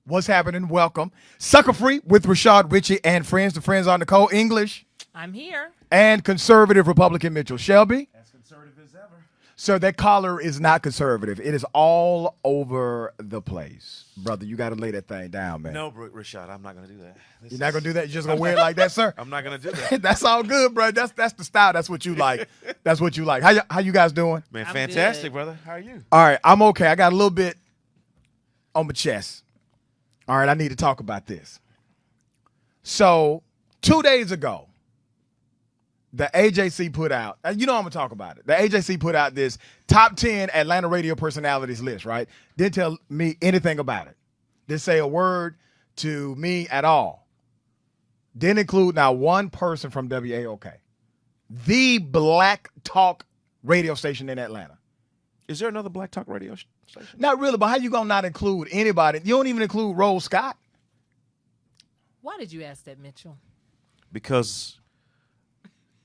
What's happening? Welcome. Sucka Free with Rashad, Richey, and friends. The friends are Nicole English. I'm here. And conservative Republican Mitchell Shelby. As conservative as ever. Sir, that collar is not conservative. It is all over the place. Brother, you got to lay that thing down, man. No, Rashad, I'm not going to do that. You're not going to do that? You're just going to wear it like that, sir? I'm not going to do that. That's all good, bro. That's the style. That's what you like. That's what you like. How you guys doing? Man, I'm fantastic, good. brother. How are you? All right, I'm okay. I got a little bit on my chest. All right, I need to talk about this. So 2 days ago, the AJC put out, I'm going to talk about it. The AJC put out this top 10 Atlanta radio personalities list, right? Didn't tell me anything about it. Didn't say a word to me at all. Didn't include now one person from WAOK, the black talk radio station in Atlanta. Is there another Black Talk radio station? Not really, but how you going to not include anybody? You don't even include Rose Scott. Why did you ask that, Mitchell? Because,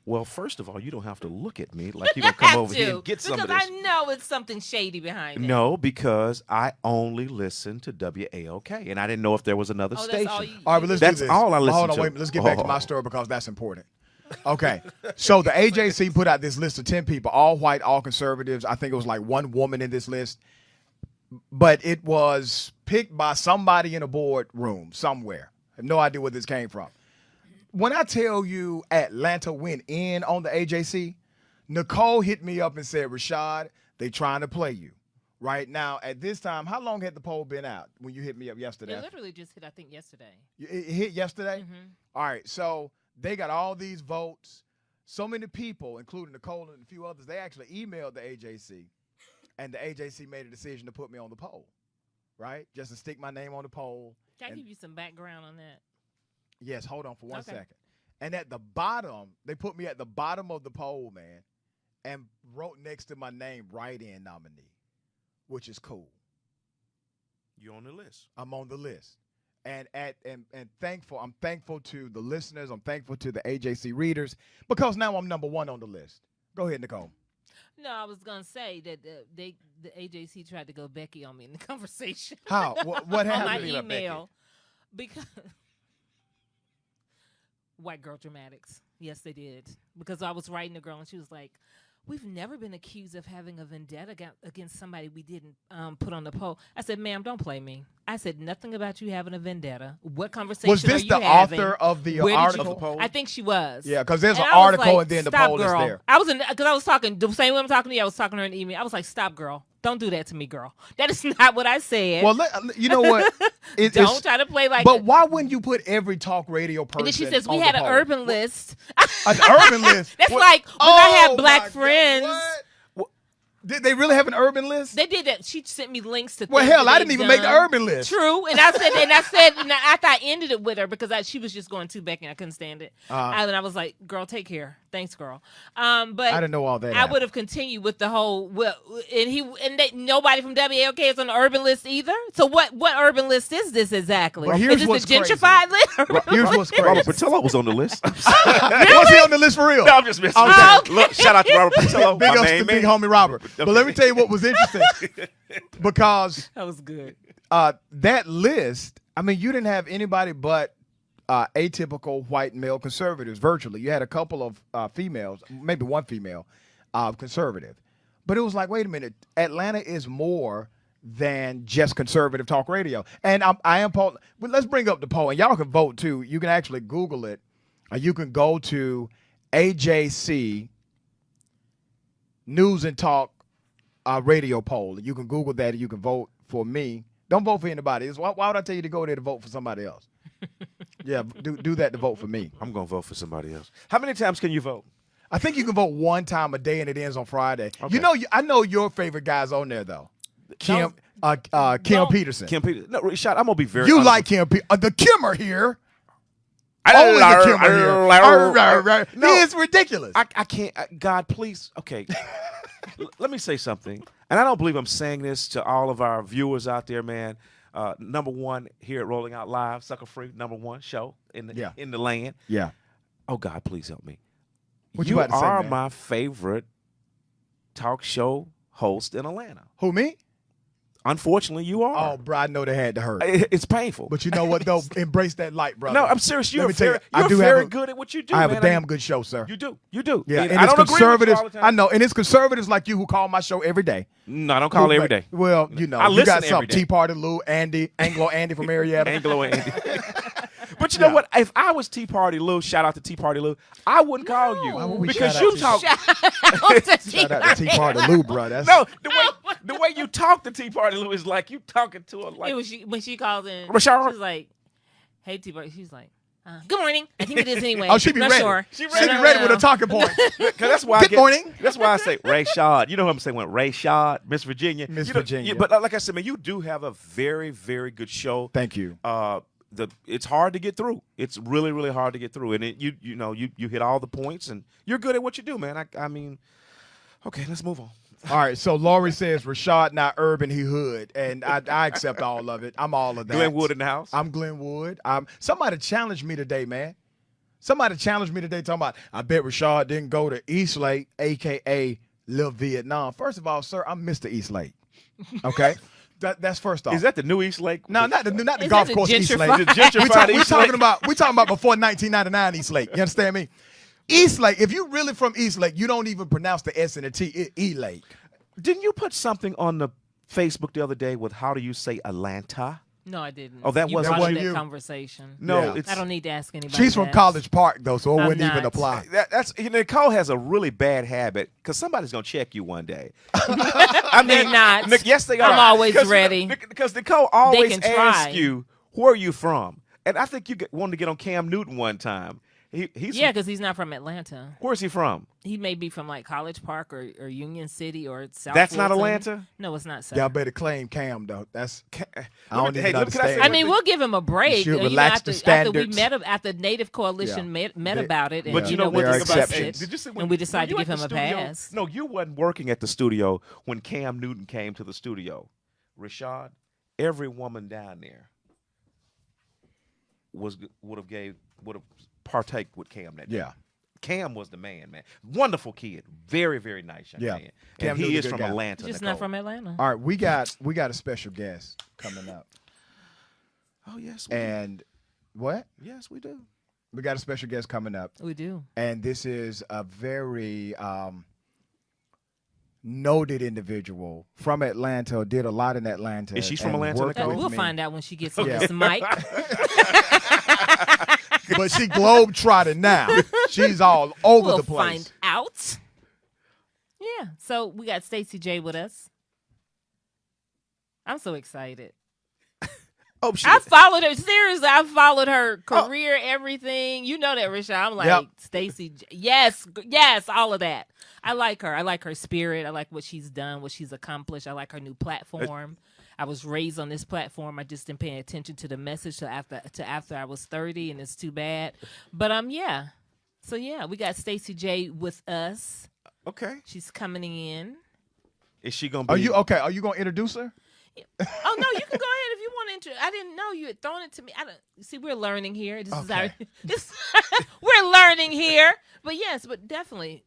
well, first of all, you don't have to look at me like you're going to come over here and get some of because this. I know it's something shady behind it. No, because I only listen to WAOK, and I didn't know if there was another station. That's all you, All right, but let's That's do this. all I listen Hold on, to. wait. Let's get back to my story because that's important. Okay, so the AJC put out this list of 10 people, all white, all conservatives. I think it was like one woman in this list, but it was picked by somebody in a boardroom somewhere. I have no idea where this came from. When I tell you Atlanta went in on the AJC, Nicole hit me up and said, Rashad, they trying to play you. Right now, at this time, how long had the poll been out when you hit me up yesterday? It literally just hit, I think, yesterday. It hit yesterday? Mm-hmm. All right, so they got all these votes. So many people, including Nicole and a few others, they actually emailed the AJC, and the AJC made a decision to put me on the poll, right? Just to stick my name on the poll. Can I give you some background on that? Yes, hold on for one Okay. second. And at the bottom, they put me at the bottom of the poll, man, and wrote next to my name, write-in nominee, which is cool. You're on the list. I'm on the list. And thankful. I'm thankful to the listeners. I'm thankful to the AJC readers because now I'm number one on the list. Go ahead, Nicole. No, I was gonna say that the AJC tried to go Becky on me in the conversation. How? What on my happened? email because white girl dramatics. Yes, they did. Because I was writing a girl and she was like, "We've never been accused of having a vendetta against somebody we didn't put on the poll." I said, "Ma'am, don't play me." I said nothing about you having a vendetta. What conversation Was this are you the having? author of the Where did article? you- Of the poll? I think she was. Yeah, because there's And an I was article like, and then the "Stop, poll girl." is there. I was because I was talking the same way I'm talking to you. I was talking to her in email. I was like, "Stop, girl. Don't do that to me, girl. That is not what I said. Well, you know what? Don't try to play like." But why wouldn't you put every talk radio person? And then she says we on had the an poll? urban list. An urban list. That's What? like when I have black my God, friends. what? Did they really have an urban list? They did that. She sent me links to. Well, things hell, that I they've didn't even make the done. urban list. True, and I said, and after I ended it with her because she was just going too Becky, and I couldn't stand it. And I was like, "Girl, take care. Thanks, girl." But I didn't know all that. I would have continued with the whole nobody from WAOK is on the urban list either. So what urban list is this exactly? Well, here's is what's this a gentrified list? Here's what's crazy. Robert Patillo was on the list. Was he on the list for real? No, I'm just messing with Okay. you. Look, shout out to Robert Patillo. Big my ups main to big man. homie Robert. But let me tell you what was interesting. Because That was good. that list, I mean, you didn't have anybody but atypical white male conservatives virtually. You had a couple of females, maybe one female conservative. But it was like, wait a minute, Atlanta is more than just conservative talk radio. And I am poll. Well, let's bring up the poll, and y'all can vote too. You can actually Google it. You can go to AJC News and Talk radio poll. You can Google that and you can vote for me. Don't vote for anybody. Why would I tell you to go there to vote for somebody else? Yeah, do that to vote for me. I'm going to vote for somebody else. How many times can you vote? I think you can vote one time a day and it ends on Friday. Okay. I know your favorite guys on there though. Kim Peterson. Kim Peterson. No, Rashad, I'm going to be very You honest like Kim the Kimmer here. Only the Kimmer here. No. He is ridiculous. I can't. God, please. Okay. Let me say something. And I don't believe I'm saying this to all of our viewers out there, man. Number one here at Rolling Out Live, Sucka Free, number one show in the land. Yeah. Oh, God, please help me. What you you about to say, are man? my favorite talk show host in Atlanta. Who, me? Unfortunately, you are. Oh, bro, I know they had to hurt. It's painful. But you know what, though? Embrace that light, brother. No, I'm serious. You're Let me tell you, I you're do very have good at what you do. I have man. a damn good show, sir. You do. You do. Yeah, and I it's don't agree with you conservatives. all the time. I know, and it's conservatives like you who call my show every day. No, I don't call it every day. Well, you know, I you listen got every some day. Tea Party Lou, Anglo Andy from Marietta. Anglo and Andy. But you know what? If I was Tea Party Lou, shout out to Tea Party Lou, I wouldn't call you Why would we because shout you out to talk. Shout out to Tea Party Lou, bro. That's No, the way you talk to Tea Party Lou is like you talking to her like It was when she called in. Rashad? She was like, "Hey, T-Bar." She's like, "Good morning." I think it is anyway. Oh, she be Not ready. Sure. She be ready with a talking point. 'Cause that's why Good morning. That's why I say Rashad. You know what I'm saying? When Rashad, Miss Virginia, Miss You know, Virginia. But like I said, man, you do have a very, very good show. Thank you. It's hard to get through. It's really, really hard to get through, and you hit all the points, and you're good at what you do, man. I mean, okay, let's move on. All right, so Laurie says Rashad not urban, he hood, and I accept all of it. I'm all of that. Glenwood in the house. I'm Glenwood. Somebody challenged me today, man. Somebody challenged me today talking about, I bet Rashad didn't go to East Lake, a.k.a. Little Vietnam. First of all, sir, I'm Mr. East Lake, okay? That's first off. Is that the new East Lake? No, not the Is golf that the course East Lake. gentrified- The gentrified We East talking Lake? about before 1999 East Lake. You understand me? East Lake. If you really from East Lake, you don't even pronounce the S and the T. E Lake. Didn't you put something on the Facebook the other day with how do you say Atlanta? No, I didn't. Oh, that you wasn't brought you. that conversation. No, Yeah. it's I don't need to ask anybody. She's from that. College Park though, so it I'm wouldn't even not. apply. that's Nicole has a really bad habit because somebody's gonna check you one day. I They're not. Yes, they are. I'm always ready. Because Nicole always can try. asks you, "Where are you from?" And I think you wanted to get on Cam Newton one time. He's Yeah, because he's not from Atlanta. Where's he from? He may be from like College Park or Union City or South. That's not Fulton. Atlanta? No, it's not. Sir. Y'all better claim Cam though. That's I don't Hey, even look, can I say understand. I mean, we'll give him a break. should You know, relax after, the after we standards. met, after Native Coalition Yeah. met They- about it, and But you know we what? there are the thing about exceptions. Did you see and we decided to you give at him the a studio- pass. No, you wasn't working at the studio when Cam Newton came to the studio. Rashad, every woman down there would have partake with Cam that day. Yeah. Cam was the man. Wonderful kid, very, very nice young Yeah. man. Cam And he Newton's a is good from guy. Atlanta. Just Nicole. not from Atlanta. All right, we got a special guest coming up. Oh yes, we And what? do. Yes, we do. We got a special guest coming up. We do. And this is a very noted individual from Atlanta, did a lot in Atlanta. Is she from and Atlanta, worked Nicole? with We'll me. find out when she gets on Yeah. this mic. But she globe-trotted now. She's all over We'll the place. find out. Yeah. So we got Stacey J with us. I'm so excited. Oh, I followed her. Seriously, I followed her career, everything. You know that, Rashad. I'm like, Yep. Stacey. Yes, all of that. I like her. I like her spirit. I like what she's done, what she's accomplished. I like her new platform. I was raised on this platform. I just didn't pay attention to the message till after I was 30, and it's too bad. But yeah. So yeah, we got Stacey J with us. Okay. She's coming in. Is she gonna be? Are you okay? Are you gonna introduce her? Oh no, you can go ahead if you want to. I didn't know you had thrown it to me. I don't see. We're learning here. This is our. Okay. We're learning here. But yes, but definitely.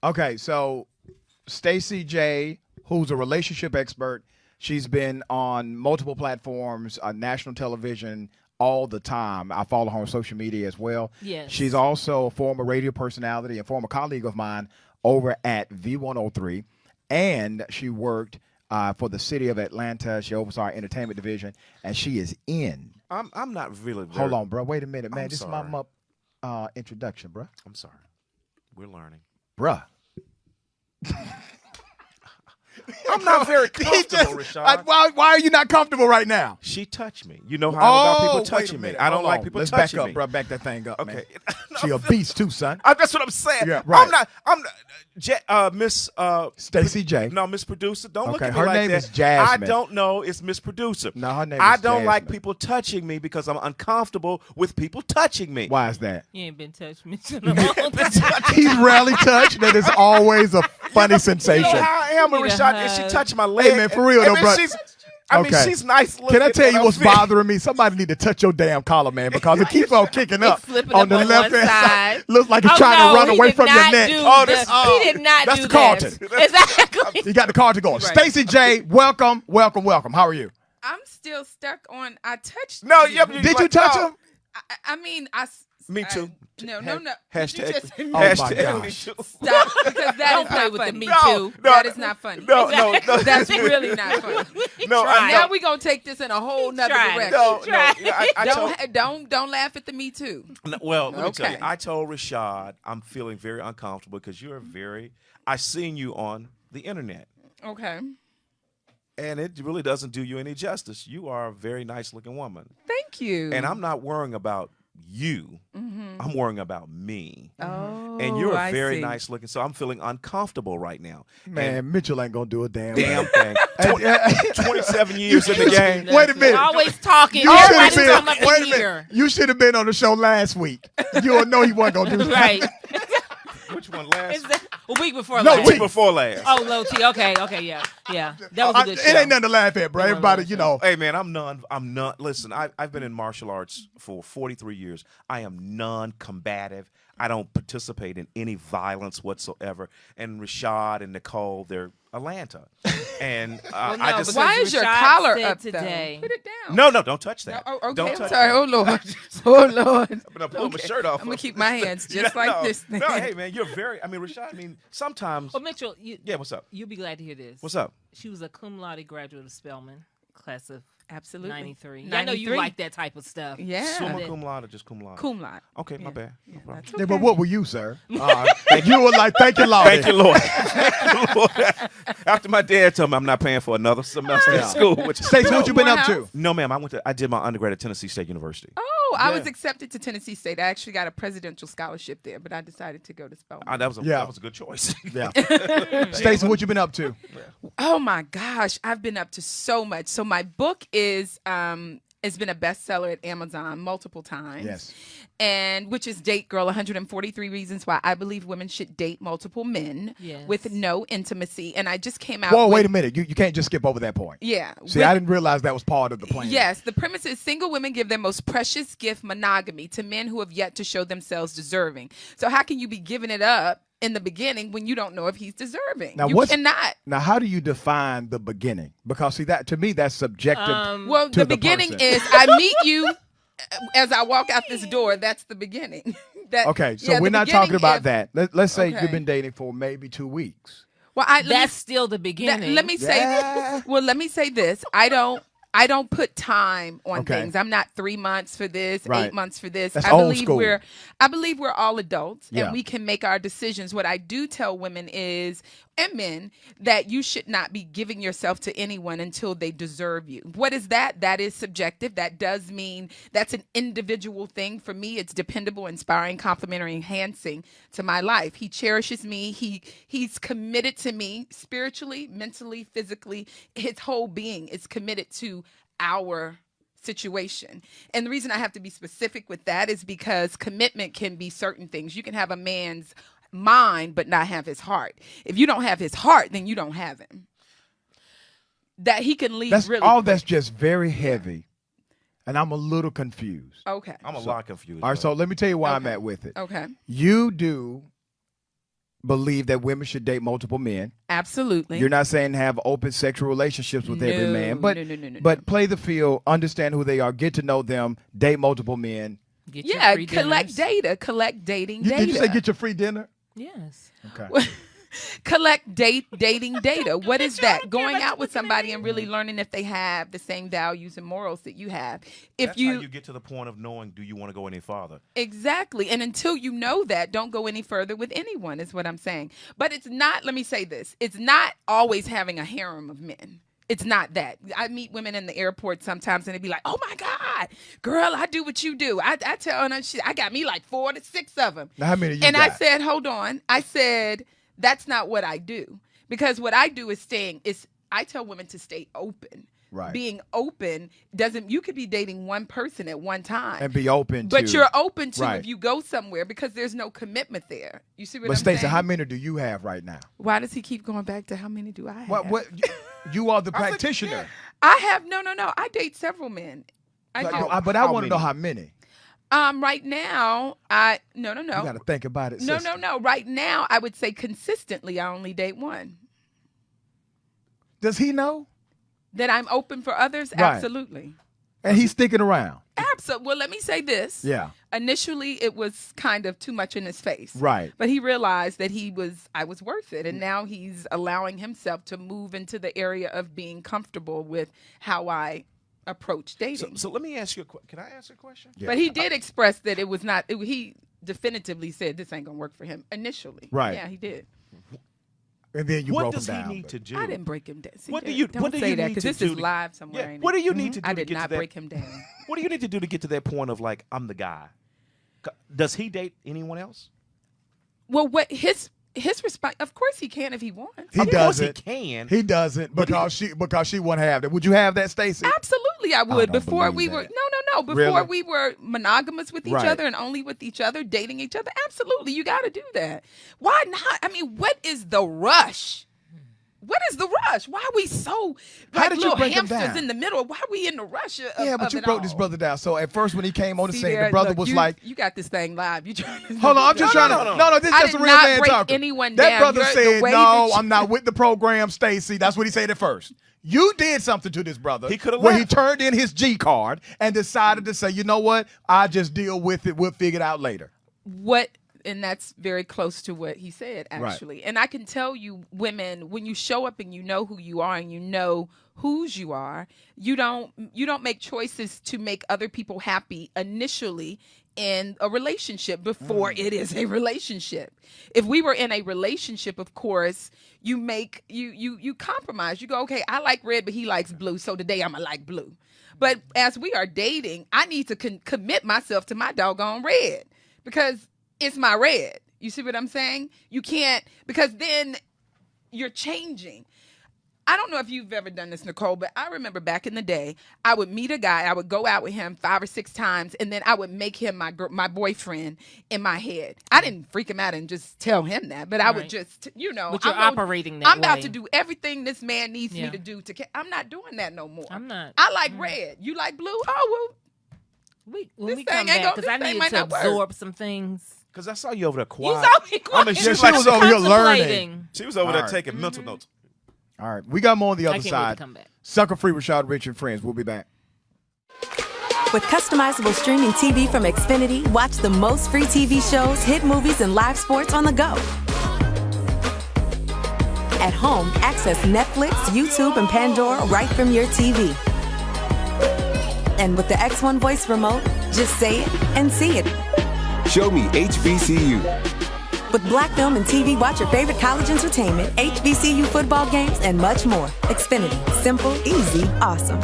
Okay, so Stacey J, who's a relationship expert, she's been on multiple platforms, national television, all the time. I follow her on social media as well. Yes. She's also a former radio personality and former colleague of mine over at V103, and she worked for the city of Atlanta. She oversaw our entertainment division, and she is in. I'm not really. Hold on, bro. Wait a minute, man. I'm This sorry. is my introduction, bro. I'm sorry. We're learning. Bruh. I'm not very comfortable, Rashad. Why are you not comfortable right now? She touched me. You know how I'm about people wait a touching me. minute. I don't Hold like on. people Let's touching back up, me. bro. Back that thing up, man. Okay. She a beast too, son. That's what I'm saying. Yeah, right. I'm not, Miss Stacey J. No, Miss Producer. Don't look Okay, at me her like name that. is Jasmine. I don't know. It's Miss Producer. No, her name I is don't like Jasmine. people touching me because I'm uncomfortable with people touching me. Why is that? You ain't been touched me in a long time. He's rarely touched. That is always a funny You sensation. know how I am with Need a Rashad, and she hug. touched my leg. Hey, man, for real and though, then bro. she's- I mean, Okay. she's nice looking. Can I tell and you I'm what's saying- bothering me? Somebody need to touch your damn collar, man, because it keeps on kicking up flipping on up the on left one hand side. side. Looks like it's Oh, trying no, to run he away did from your not neck. do Oh, the- this- he did not that's do the Carlton. this. Exactly. You got the Carlton going. Right. Stacey J, welcome. How are you? I'm still stuck on. I touched. No, you. yep. Did you touch him? I mean, Me too. No. Hashtag. You just- Oh, my Hashtag gosh. me too. Stop, because that Don't is play not with the funny. Me No, Too. no, That is not funny. No. That's really not funny. No, Try. Now we're gonna take this in a whole nother Try. direction. No, no. Try. Yeah, I told, Don't laugh at the Me Too. No, well, let me tell you, Okay. I told Rashad I'm feeling very uncomfortable because you're I seen you on the internet, Okay. and it really doesn't do you any justice. You are a very nice looking woman, Thank you. and I'm not worrying about you. I'm worrying about me. Oh, And you're I very see. nice looking, so I'm feeling uncomfortable right now. Man, Mitchell ain't going to do a damn Damn thing. thing. 27 years in the game. Wait a minute. Always talking. You should have Everybody's been. talking about Wait the a minute. ear. You should have been on the show last week. You would know he wasn't gonna do that. Right. Which one last? Is that a week before No, last? Week before last. Oh, low T. Okay, yeah. That was a good show. It ain't nothing to laugh at, bro. Everybody, you know. Hey man, I'm none. Listen, I've been in martial arts for 43 years. I am non-combative. I don't participate in any violence whatsoever. And Rashad and Nicole, they're Atlanta. And Well, no, I just because Why is your Rashad collar said up today. though? Put it down. no, don't touch that. Oh, okay. Don't I'm touch sorry. that. Oh Lord. Oh Lord. I'm gonna pull my Okay. shirt off. I'm gonna keep my hands just Yeah, like no, this. No, hey man, you're very. I mean, Rashad. I mean, sometimes. Well, Mitchell, Yeah, what's up? you'll be glad to hear this. What's up? She was a cum laude graduate of Spelman, class of Absolutely. 93. I know you 93. like that type of stuff. Yeah. Summa cum laude or just cum laude? Cum laude. Okay, my Yeah. bad. No problem. That's Yeah, okay. but what were you, sir? You were like, thank you, Lord. Thank you, Lord. Thank you, Lord. After my dad told me I'm not paying for another semester at school, which Stacey, what you been up to? Morehouse? no, ma'am. I did my undergrad at Tennessee State University. Oh, I was Yeah. accepted to Tennessee State. I actually got a presidential scholarship there, but I decided to go to Spelman. That was a good choice. Yeah. Stacey, what you been up to? Oh my gosh, I've been up to so much. So my book is it's been a bestseller at Amazon multiple times. Yes. And which is Date Girl, 143 Reasons Why I Believe Women Should Date Multiple Men Yes. with No Intimacy. And I just came out Whoa, with, wait a minute. You can't just skip over that point. Yeah. See, with- I didn't realize that was part of the plan. Yes, the premise is single women give their most precious gift, monogamy, to men who have yet to show themselves deserving. So how can you be giving it up in the beginning when you don't know if he's deserving? Now, you cannot. Now, how do you define the beginning? Because, see, that to me, that's subjective. Well, to the the beginning person. is I meet you as I walk out this door. That's the beginning. Okay, so yeah, we're the not talking beginning about if- that. Let's say Okay. you've been dating for maybe 2 weeks. Well, let me- That's still the beginning. Let me say. Yeah. Well, let me say this. I don't put time on Okay. things. I'm not 3 months for this, Right. 8 months for this. That's I old believe school. I believe we're all adults Yeah. and we can make our decisions. What I do tell women is and men that you should not be giving yourself to anyone until they deserve you. What is that? That is subjective. That does mean that's an individual thing. For me, it's dependable, inspiring, complimentary, enhancing to my life. He cherishes me. He's committed to me spiritually, mentally, physically. His whole being is committed to our situation. And the reason I have to be specific with that is because commitment can be certain things. You can have a man's mind but not have his heart. If you don't have his heart, then you don't have him. That he can leave That's really all. quick. That's just very heavy, and I'm a little confused. Okay. I'm a lot confused. All right, so let me tell you why I'm Okay. at with it. Okay. You do believe that women should date multiple men. Absolutely. You're not saying have open sexual relationships with every No, man, but no. but play the field, understand who they are, get to know them, date multiple men. Get your yeah, free collect dinners. data, collect dating You, data. did you say get your free dinner? Yes. Okay. Collect dating data. What is that? Going out with somebody and really learning if they have the same values and morals that you have. If That's how you get to the point of knowing, do you want to go any farther? Exactly. And until you know that, don't go any further with anyone, is what I'm saying. But it's not, let me say this, it's not always having a harem of men. It's not that. I meet women in the airport sometimes and they be like, oh my God, girl, I do what you do. I tell her, I got me like 4 to 6 of them. Now, how many you And got? I said, hold on. I said, that's not what I do. Because what I do is I tell women to stay open. Right. Being open you could be dating one person at one time. And be open But to. you're open to Right. if you go somewhere because there's no commitment there. You see what But I'm Stacey, saying? how many do you have right now? Why does he keep going back to how many do I have? What you are the practitioner. I have no. I date several men. I do. But I want to know how many. Right now, no. You got to think about it. No. sister. Right now, I would say consistently, I only date one. Does he know? That I'm open for others? Right. Absolutely. And he's sticking around. Absolutely. Well, let me say this. Yeah. Initially, it was kind of too much in his face. Right. But he realized that I was worth it. And now he's allowing himself to move into the area of being comfortable with how I approach dating. So let me ask you can I ask a question? Yeah. But he did express that it was not, he definitively said this ain't going to work for him initially. Right. Yeah, he did. And then you What broke does him he down. need to do? I didn't break him down. What do you- Don't what do say you that need because to this do is to- live somewhere. Yeah. Ain't What it? do you need to do I to did get to not that? break him down. What do you need to do to get to that point of like I'm the guy? Does he date anyone else? Well, what his response? Of course he can if he wants. He Of course he doesn't. can. He doesn't because she won't have that. Would you have that, Stacey? Absolutely, I would. don't Before we believe were that. no. Before Really? we were monogamous with each Right. other and only with each other, dating each other. Absolutely, you got to do that. Why not? I mean, what is the rush? What is the rush? Why are we so How like did you little break him hamsters down? in the middle? Why are we in the rush? Yeah, but you broke this brother down. So at first when he came on the See scene, there, the brother look, was you, like, "You got this thing live. You trying to hold on, I'm just trying to. No, this is I just did a real not man break talking. anyone That down. brother The said, way no, that I'm not with the program, Stacey. That's what he said at first. You did something to this brother. He coulda where he left. turned in his G card and decided to say, you know what? I just deal with it. We'll figure it out later. And that's very close to what he said, actually. And I can tell you, women, when you show up and you know who you are and you know whose you are, you don't make choices to make other people happy initially in a relationship before it is a relationship. If we were in a relationship, of course, you make you compromise. You go, okay, I like red, but he likes blue, so today I'm gonna like blue. But as we are dating, I need to commit myself to my doggone red because it's my red. You see what I'm saying? You can't, because then you're changing. I don't know if you've ever done this, Nicole, but I remember back in the day, I would meet a guy, I would go out with him 5 or 6 times, and then I would make him my boyfriend in my head. I didn't freak him out and just tell him that, but I would Right. just, But you're operating that I'm about way. to do everything this man needs me Yeah. to do. I'm not doing that no more. I'm not. I like red. You like blue? Oh, well, When This we thing come ain't back, go- because I this thing needed might to not work. absorb some things. Because I saw you over there you quiet. saw me quiet. I mean, Yeah, she's she was over here learning. Contemplating. She was over there All right. taking mental notes. All right. We got more on the I other can't wait side. to come back. Sucker Free, Rashad, Richey, and friends. We'll be back. With customizable streaming TV from Xfinity, watch the most free TV shows, hit movies, and live sports on the go. At home, access Netflix, YouTube, and Pandora right from your TV. And with the X1 voice remote, just say it and see it. Show me HBCU. With Black Film and TV, watch your favorite college entertainment, HBCU football games, and much more. Xfinity. Simple, easy, awesome.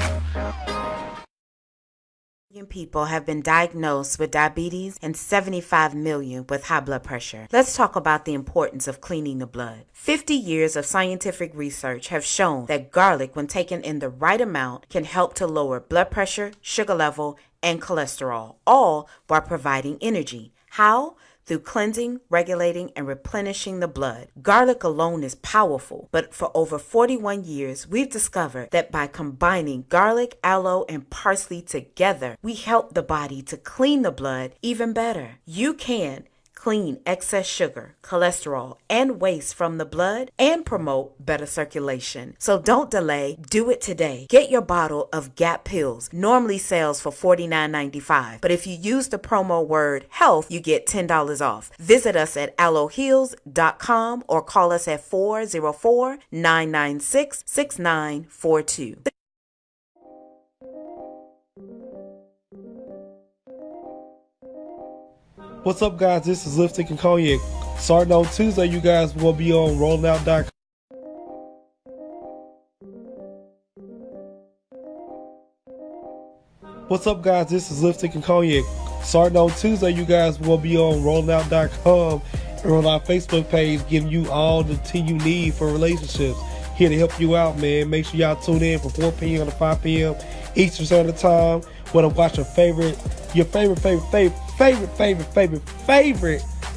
People have been diagnosed with diabetes and 75 million with high blood pressure. Let's talk about the importance of cleaning the blood. 50 years of scientific research have shown that garlic, when taken in the right amount, can help to lower blood pressure, sugar level, and cholesterol, all while providing energy. How? Through cleansing, regulating, and replenishing the blood. Garlic alone is powerful, but for over 41 years, we've discovered that by combining garlic, aloe, and parsley together, we help the body to clean the blood even better. You can clean excess sugar, cholesterol, and waste from the blood and promote better circulation. So don't delay. Do it today. Get your bottle of GAP pills. Normally sells for $49.95. But if you use the promo word HEALTH, you get $10 off. Visit us at aloeheals.com or call us at 404-996-6942. What's up, guys? This is Lipstick and Cognac. Starting on Tuesday, you guys will be on rollingout.com. What's up, guys? This is Lipstick and Cognac. Starting on Tuesday, you guys will be on rollingout.com and on our Facebook page, giving you all the tea you need for relationships. Here to help you out, man. Make sure y'all tune in from 4 p.m. to 5 p.m. Eastern Standard Time. Want to watch your favorite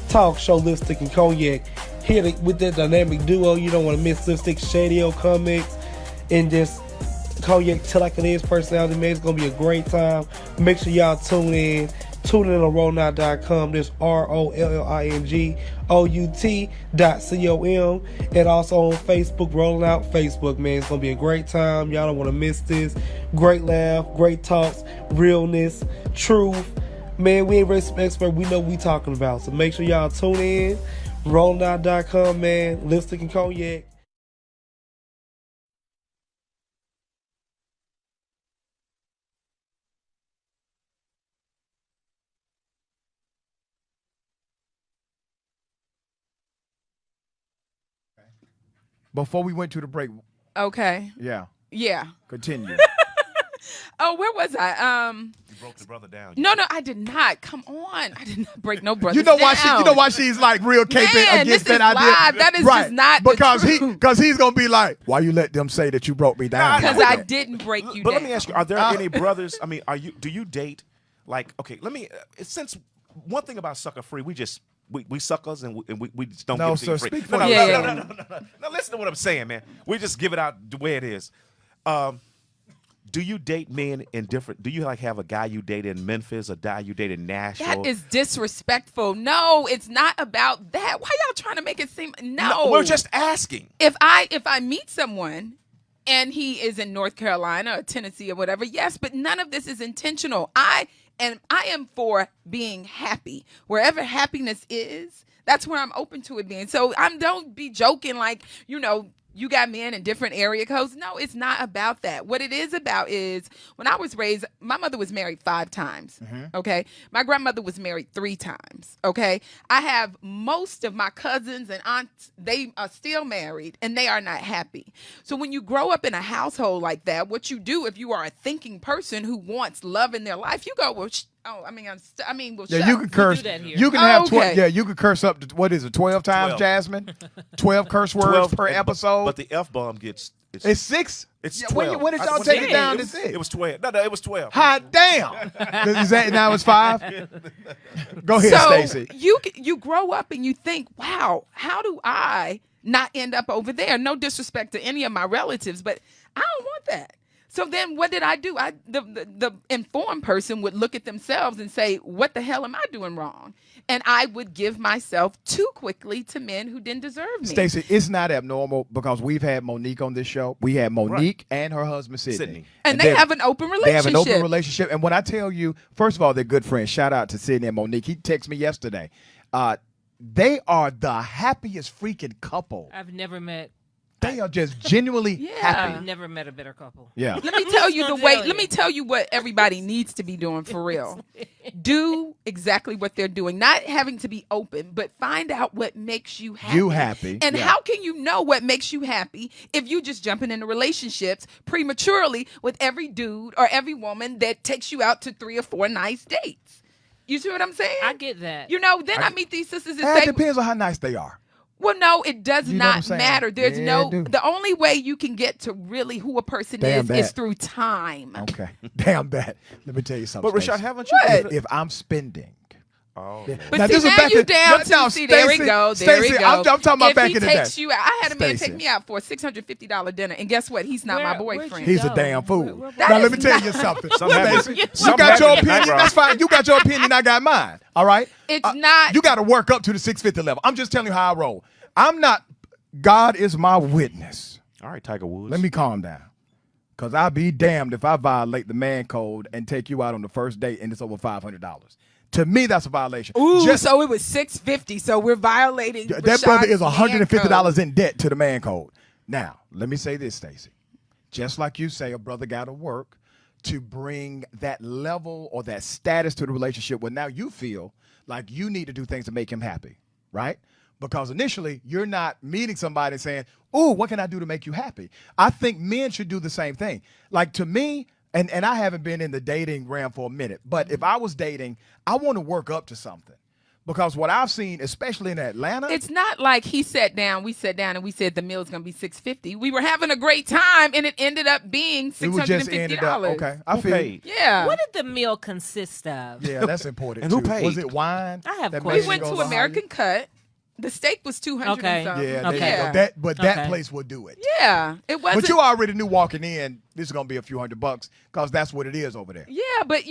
talk show, Lipstick and Cognac. Here with that dynamic duo. You don't want to miss Lipstick, Shadio Comics, and just Cognac Till Like It Is personality, man. It's going to be a great time. Make sure y'all tune in. Tune in on rollnout.com. There's ROLLINGOUT.com. And also on Facebook, Rolling Out Facebook, man. It's going to be a great time. Y'all don't want to miss this. Great laugh, great talks, realness, truth. Man, we ain't really some expert. We know what we talking about. So make sure y'all tune in. Rollnout.com, man. Lipstick and Cognac. Before we went to the break, Okay. yeah, Yeah. continue. Oh, where was I? You broke the brother down. No, I did not. Come on. I did not break no brothers You know why down. she's like real caping Man, against this that is idea? live. That is right. just not the because truth. because he's gonna be like, why you let them say that you broke me down? Because like I that? didn't break you But down. let me ask you: are there any brothers? I mean, do you date? Like, okay, let me. Since one thing about Sucker Free, we suckers and we just don't No, give it to you sir, free. speak for No, yourself. no. Now listen to what I'm saying, man. We just give it out the way it is. Do you date men in different? Do you like have a guy you date in Memphis, a guy you date in Nashville? That is disrespectful. No, it's not about that. Why y'all trying to make it seem? No, we're just asking. If I meet someone and he is in North Carolina or Tennessee or whatever, yes, but none of this is intentional. I am for being happy. Wherever happiness is, that's where I'm open to it being. So don't be joking like, you got men in different area codes. No, it's not about that. What it is about is when I was raised, my mother was married 5 times. Okay. My grandmother was married 3 times. Okay. I have most of my cousins and aunts, they are still married and they are not happy. So when you grow up in a household like that, what you do if you are a thinking person who wants love in their life, you go, well, well, Yeah, you can curse. do that here. You can have okay. you can curse up to what is it, 12 times, 12. Jasmine? 12 curse words 12 per episode. But the F-bomb gets it's 6. It's Yeah, 12. When did y'all When take they- it down to was- 6? It was 12. No, it was 12. Hot damn! Is that now it's 5? Go ahead, So Stacey. you grow up and you think, wow, how do I not end up over there? No disrespect to any of my relatives, but I don't want that. So then what did I do? The informed person would look at themselves and say, what the hell am I doing wrong? And I would give myself too quickly to men who didn't deserve me. Stacey, it's not abnormal because we've had Monique on this show. We had Monique and her husband Sydney. And they have an open relationship. They have an open relationship. And when I tell you, first of all, they're good friends. Shout out to Sydney and Monique. He texted me yesterday. They are the happiest freaking couple. I've never met. They are just genuinely happy. I've never met a better couple. Yeah. Let me tell you gonna tell you? Let me tell you what everybody needs to be doing for real. Do exactly what they're doing. Not having to be open, but find out what makes you happy. You happy, And yeah. how can you know what makes you happy if you just jumping into relationships prematurely with every dude or every woman that takes you out to 3 or 4 nice dates? You see what I'm saying? I get that. Then I meet these sisters and It say, depends on how nice they are. well, no, it does You know what I'm not saying? matter. There's Yeah, it do. the only way you can get to really who a person Damn is that. through time. Okay. Damn that. Let me tell you something. But Rashad, Stacey. haven't you? What? If I'm spending. Oh, But Now, see, this is now back you in- down no, to, there we Stacey, go, there we Stacey, go. I'm talking about if back he in the takes day. you out, I had a man Stacey. take me out for a $650 dinner, and guess what? He's not my boyfriend. He's a go? damn fool. Where- Now, let me tell you something. Some have Stacey, it. you Some got have your it in the opinion. background. That's fine. You got your opinion. I got mine. All right? It's not. You got to work up to the 650 level. I'm just telling you how I roll. I'm not. God is my witness. all right, Tiger Woods. Let me calm down. Because I'll be damned if I violate the man code and take you out on the first date and it's over $500. To me, that's a violation. Ooh, so it was $650. So we're violating. That Rashad's brother is man $150 code. in debt to the man code. Now, let me say this, Stacey. Just like you say, a brother got to work to bring that level or that status to the relationship where now you feel like you need to do things to make him happy, right? Because initially, you're not meeting somebody and saying, ooh, what can I do to make you happy? I think men should do the same thing. Like, to me, and I haven't been in the dating realm for a minute, but if I was dating, I want to work up to something. Because what I've seen, especially in Atlanta, It's not like we sat down and we said the meal's going to be $650. We were having a great time, and it ended up being $650. it was just ended up, okay, I Who feel paid? Yeah. What did the meal consist of? Yeah, that's important. And who too. paid? Was it wine? I have that questions. We made went you to go American Cut. The steak was 200 Okay. and something. Yeah, there Okay. you go. That Okay. place will do it. Yeah, it wasn't. But you already knew walking in, this is gonna be a few $100 because that's what it is over there. Yeah, but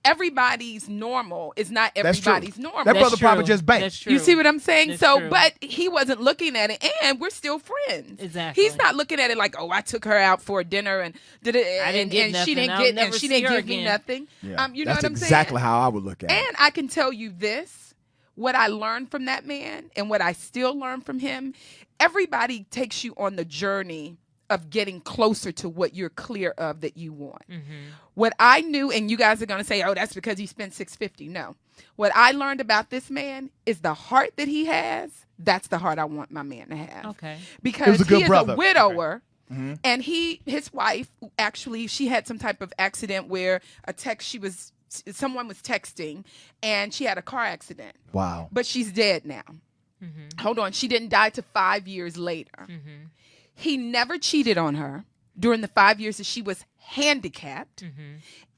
everybody's normal is not That's true. everybody's normal. That That's brother probably true. just banked. That's true. You see what I'm saying? That's So, true. but he wasn't looking at it, and we're still friends. Exactly. He's not looking at it like, oh, I took her out for dinner and did it, I didn't get and nothing. she didn't I'll get, never and she see didn't her give me again. nothing. Yeah. You know That's what I'm exactly saying? how I would look at it. And I can tell you this: what I learned from that man, and what I still learn from him. Everybody takes you on the journey of getting closer to what you're clear of that you want. What I knew, and you guys are going to say, oh, that's because he spent $650. No. What I learned about this man is the heart that he has. That's the heart I want my man to have. Okay. He Because was a good he is brother. a widower. And his wife, actually, she had some type of accident where someone was texting and she had a car accident. Wow. But she's dead now. Hold on. She didn't die till 5 years later. He never cheated on her during the 5 years that she was handicapped.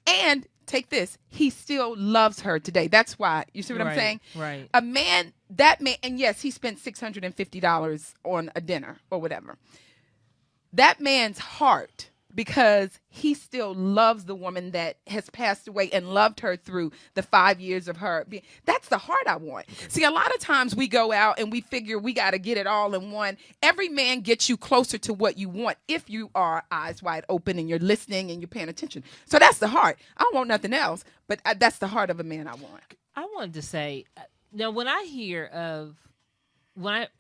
And take this, he still loves her today. That's why. You see what I'm Right, saying? right. That man, and yes, he spent $650 on a dinner or whatever. That man's heart, because he still loves the woman that has passed away and loved her through the 5 years of her. That's the heart I want. See, a lot of times we go out and we figure we got to get it all in one. Every man gets you closer to what you want if you are eyes wide open and you're listening and you're paying attention. So that's the heart. I don't want nothing else, but that's the heart of a man I want. I wanted to say, now when I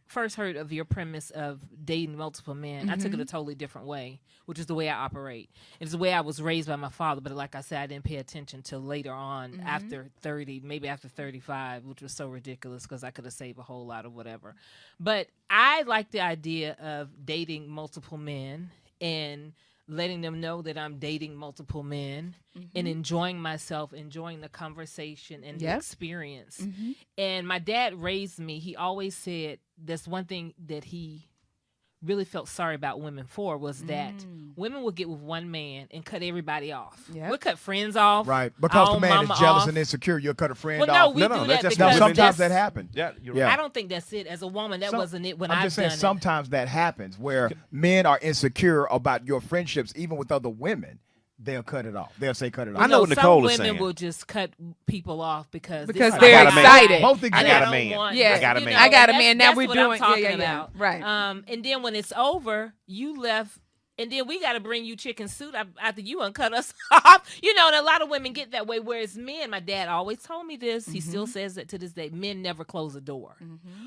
first heard of your premise of dating multiple men, I took it a totally different way, which is the way I operate. It's the way I was raised by my father, but like I said, I didn't pay attention till later on, after 30, maybe after 35, which was so ridiculous because I could have saved a whole lot of whatever. But I like the idea of dating multiple men and letting them know that I'm dating multiple men and enjoying myself, enjoying the conversation and the experience. And my dad raised me. He always said that's one thing that he really felt sorry about women for was that women would get with one man and cut everybody off. Yep. We'll cut friends off. Right. Because our the man mama is jealous off. and insecure, you'll cut a friend Well, off. no, we No, do that's that just No, because sometimes that's- that happens. Yeah, you're Yeah. right. I don't think that's it. As a woman, that wasn't it when I'm I've just saying done it. sometimes that happens where men are insecure about your friendships, even with other women. They'll cut it off. They'll say cut it off. I know what Nicole is some women saying. will just cut people off because Because this- they're I got a man. excited. Both I examples. got a don't man. want- Yeah. I got a you man. know, I got a that's- man. Now that's we're what I'm doing- talking yeah. about. Right. And then when it's over, you left. And then we got to bring you chicken soup after you uncut us off. You know, and a lot of women get that way. Whereas men, my dad always told me this. He still says that to this day. Men never close a door.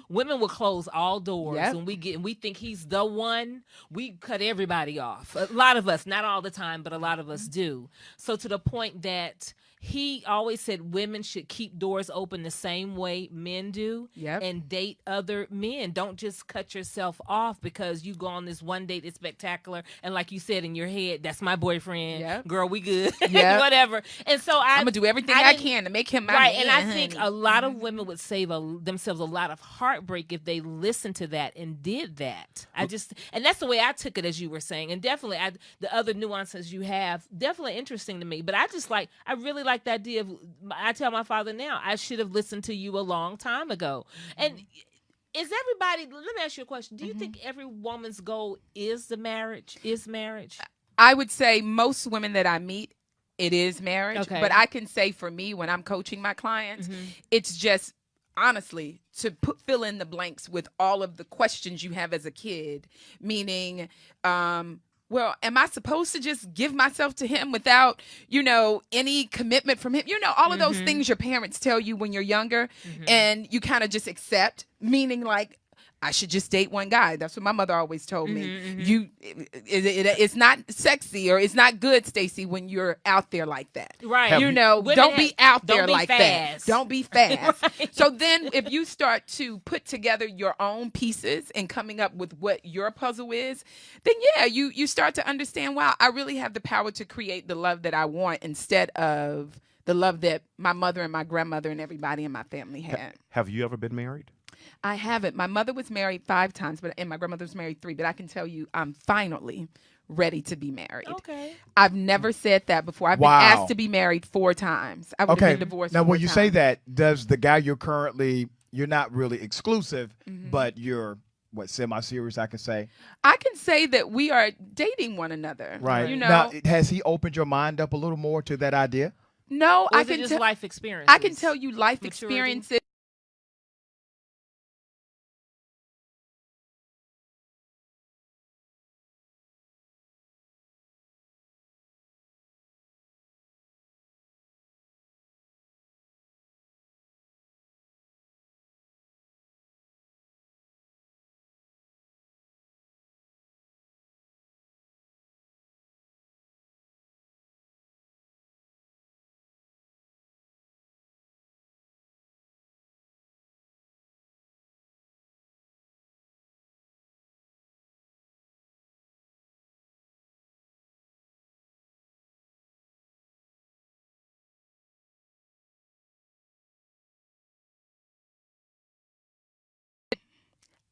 Women will close all doors. Yep. When we think he's the one, we cut everybody off. A lot of us, not all the time, but a lot of us do. So to the point that he always said women should keep doors open the same way men do. Yep. And date other men. Don't just cut yourself off because you go on this one date that's spectacular. And like you said in your head, that's my boyfriend. Yep. Girl, we good. Yep. Whatever. And so I'm gonna do everything I didn't- can to make him my right. man, And I think honey. a lot of women would save themselves a lot of heartbreak if they listened to that and did that. And that's the way I took it, as you were saying. And definitely the other nuances you have, definitely interesting to me. But I really like the idea of, I tell my father now, I should have listened to you a long time ago. And is everybody, let me ask you a question. Do you think every woman's goal is marriage? I would say most women that I meet, it is marriage. Okay. But I can say for me, when I'm coaching my clients, it's just honestly to fill in the blanks with all of the questions you have as a kid, meaning, well, am I supposed to just give myself to him without, any commitment from him? All of those things your parents tell you when you're younger and you kind of just accept, meaning like, I should just date one guy. That's what my mother always told me. It's not sexy or it's not good, Stacey, when you're out there like that. Right. Don't be out there like that. Don't be fast. Right. So then if you start to put together your own pieces and coming up with what your puzzle is, then yeah, you start to understand, wow, I really have the power to create the love that I want instead of the love that my mother and my grandmother and everybody in my family had. Have you ever been married? I haven't. My mother was married 5 times, and my grandmother was married 3. But I can tell you, I'm finally ready to be married. Okay. I've never said that before. I've been asked to be married 4 times. I've been divorced. Now, 4 when you say times. that, does the guy you're currently you're not really exclusive, but you're semi-serious, I can say. I can say that we are dating one another. Right. You know. Now, has he opened your mind up a little more to that idea? No, Or I is it can just tell. life experience. I can tell you life Maturity? experiences.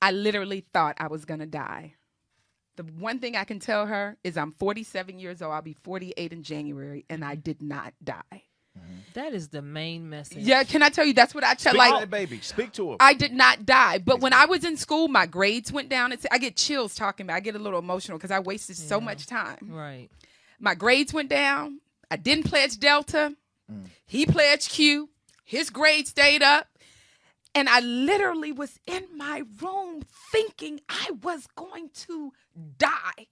I literally thought I was going to die. The one thing I can tell her is I'm 47 years old. I'll be 48 in January, and I did not die. That is the main message. Yeah, can I tell you? That's what I tell. Speak Like, to that baby. Speak to him. I did not die. But when I was in school, my grades went down. I get chills talking about it. I get a little emotional because I wasted so much time. Right. My grades went down. I didn't pledge Delta. He pledged Q. His grades stayed up. And I literally was in my room thinking I was going to die.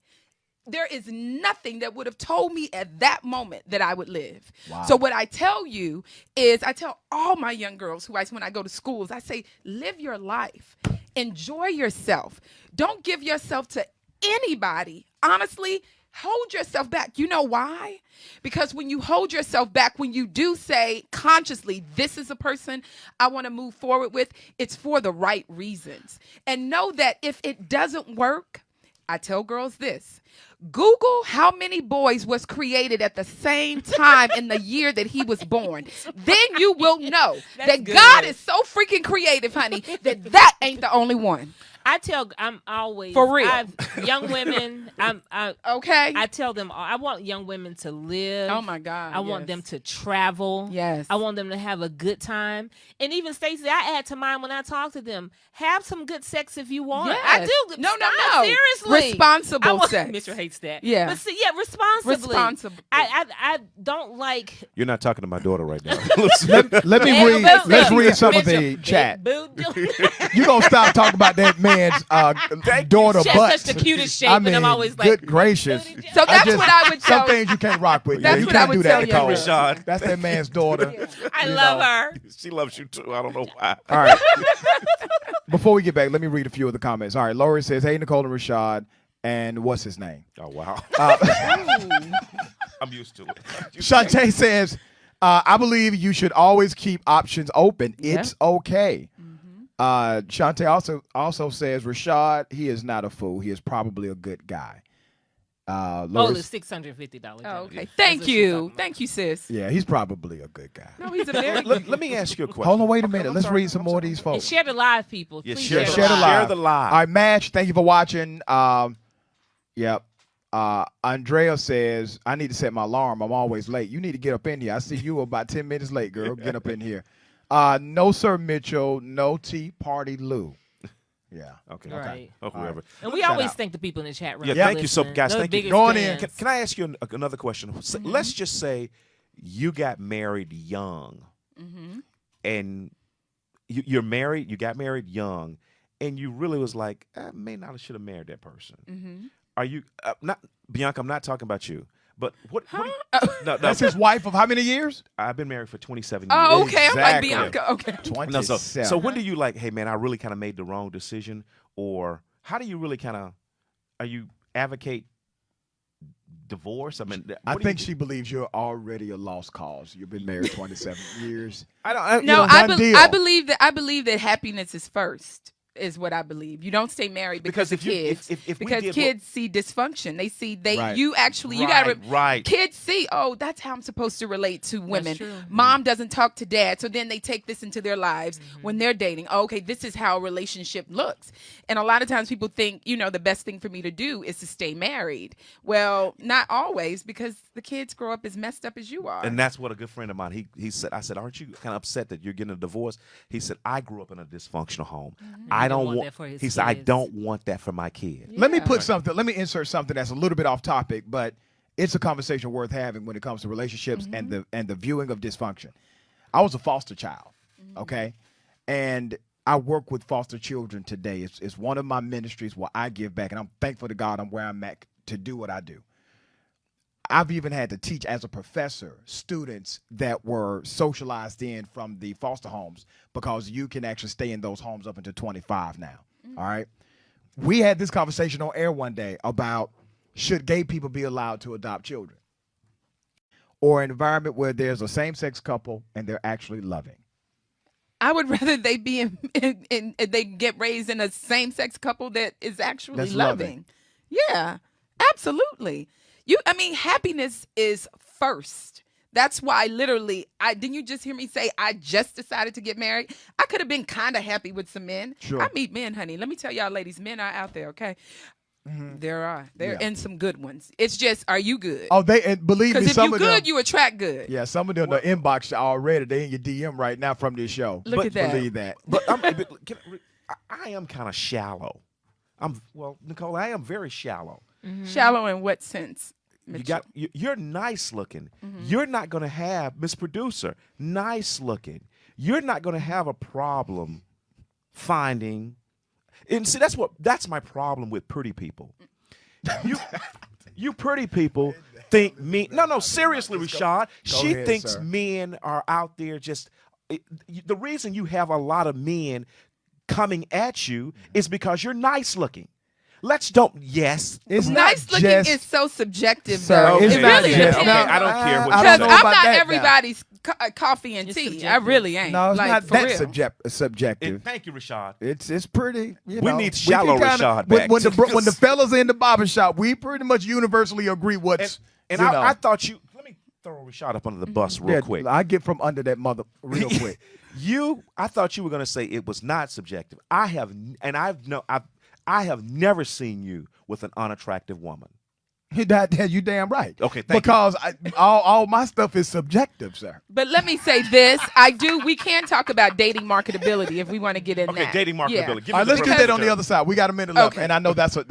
There is nothing that would have told me at that moment that I would live. Wow. So what I tell you is, I tell all my young girls when I go to schools, I say, live your life. Enjoy yourself. Don't give yourself to anybody. Honestly, hold yourself back. You know why? Because when you hold yourself back, when you do say consciously, this is a person I want to move forward with, it's for the right reasons. And know that if it doesn't work, I tell girls this. Google how many boys was created at the same time in the year that he was born. Then you will know that good. God is so freaking creative, honey, that ain't the only one. I'm always For real. Young women. Okay? I tell them I want young women to live. Oh my God. I want yes. them to travel. Yes. I want them to have a good time. And even Stacey, I add to mine when I talk to them. Have some good sex if you want. Yes. I do. No. Seriously. Responsible sex. Mitchell hates that. Yeah. But see, responsibly. Responsible. I don't like. You're not talking to my daughter right now. Let me read. Let's read some of the chat. You gonna stop talking about that man's daughter She has butt? such the cutest shape, I and mean, I'm always like, good gracious. So that's what I would Some tell. things you can't rock with. That's you what I can't would do that, tell Nicole. you. Rashad. That's that man's daughter. I You love know. her. She loves you too. I don't know why. All right. Before we get back, let me read a few of the comments. All right, Lori says, "Hey, Nicole and Rashad, and what's his name?" Oh, wow. I'm used to it. Shantae says, "I believe you should always keep options open. It's okay." Shantae also says, "Rashad, he is not a fool. He is probably a good guy." Oh, Lori, the $650. Oh, okay. That's Thank what she's you. talking about. Thank you, sis. yeah, he's probably a good guy. No, he's a very Let me ask you a question. Hold on, wait a Okay, minute. I'm Let's sorry. read some I'm more of sorry. these And folks. share the live, people. Yeah, Please share share, the Share the live. live. Share the live. All right, Match, thank you for watching. Yep. Andrea says, "I need to set my alarm. I'm always late." You need to get up in here. I see you about 10 minutes late, girl. Get up in here. No, Sir Mitchell. No tea party, Lou. Yeah. Okay. Right. Oh, whoever. And we Shout always out. thank the people in the chat room. Yeah, for thank you so- listening. guys, They're thank the you. biggest Going in. fans. Can I ask you another question? Let's just say you got married young, and you're married. You got married young, and you really was like, I may not should have married that person. Are you not Bianca? I'm not talking about you, but what? No, That's his wife of how many years? I've been married for 27 years. Oh, okay. I'm like Exactly. Bianca. Okay. 27. No, so when do you like, hey man, I really kind of made the wrong decision, or how do you really kind of, are you advocate divorce? I mean, I what do think you she believes you're already a lost cause. You've been married 27 years. I don't. No, done deal. I believe that happiness is first. is what I believe. You don't stay married Because because if of you- kids. if we because did kids see dysfunction. They see Right. you actually you Right, gotta right. kids see, oh, that's how I'm supposed to relate to women. true. Mom doesn't talk to dad, so then they take this into their lives Mm-hmm. when they're dating. Oh, okay, this is how a relationship looks. And a lot of times people think, the best thing for me to do is to stay married. Well, not always, because the kids grow up as messed up as you are. And that's what a good friend of mine, he said, I said, aren't you kind of upset that you're getting a divorce? He said, I grew up in a dysfunctional home. I He don't don't want want that for his he said, I kids. don't want that for my kid. Let me insert something that's a little bit off topic, but it's a conversation worth having when it comes to relationships and the viewing of dysfunction. I was a foster child, okay? And I work with foster children today. It's one of my ministries where I give back, and I'm thankful to God I'm where I'm at to do what I do. I've even had to teach as a professor students that were socialized in from the foster homes, because you can actually stay in those homes up until 25 now, all right? We had this conversation on air one day about, should gay people be allowed to adopt children, or an environment where there's a same-sex couple and they're actually loving. I would rather they be in they get raised in a same-sex couple that is actually That's loving. Yeah, absolutely. Happiness is first. That's why literally, didn't you just hear me say I just decided to get married? I could have been kind of happy with some men. Sure. I meet men, honey. Let me tell y'all ladies, men are out there, okay? There are. There Yeah. and some good ones. It's just, are you good? Oh, and believe me, Because if some you of them, good, you attract good. yeah, some of them in the inbox already. They in your DM right now from this show. Look at that. Believe that. But I am kind of shallow. Nicole, I am very shallow. Shallow in what sense? You're nice looking. You're not going to have, Miss Producer, nice looking. You're not going to have a problem finding. And see, that's my problem with pretty people. You pretty people think me. No, seriously, Rashad. She ahead, thinks sir. men are out there just. The reason you have a lot of men coming at you is because you're nice looking. Yes. It's Nice not looking just, is so subjective, Sir, though. it's It not really just- depends. Okay, I don't care what I you don't Because know I'm about not that now. everybody's coffee and It's tea. subjective. I really ain't. No, it's like, not for that real. subjective. Thank you, Rashad. It's pretty. You We know, need can shallow kinda- Rashad when, back. when the fellas are in the barbershop, we pretty much universally agree what's. And you know. I thought you. Let me throw Rashad up under the bus real Yeah, quick. I get from under that mother real quick. I thought you were going to say it was not subjective. I have never seen you with an unattractive woman. You damn right. Okay, thank you. because all my stuff is subjective, sir. But let me say this. We can talk about dating marketability if we want to get in Okay, that. dating marketability. Yeah. Give me All right, the let's get that on the term. other side. We got a minute left, Okay. and I know that's a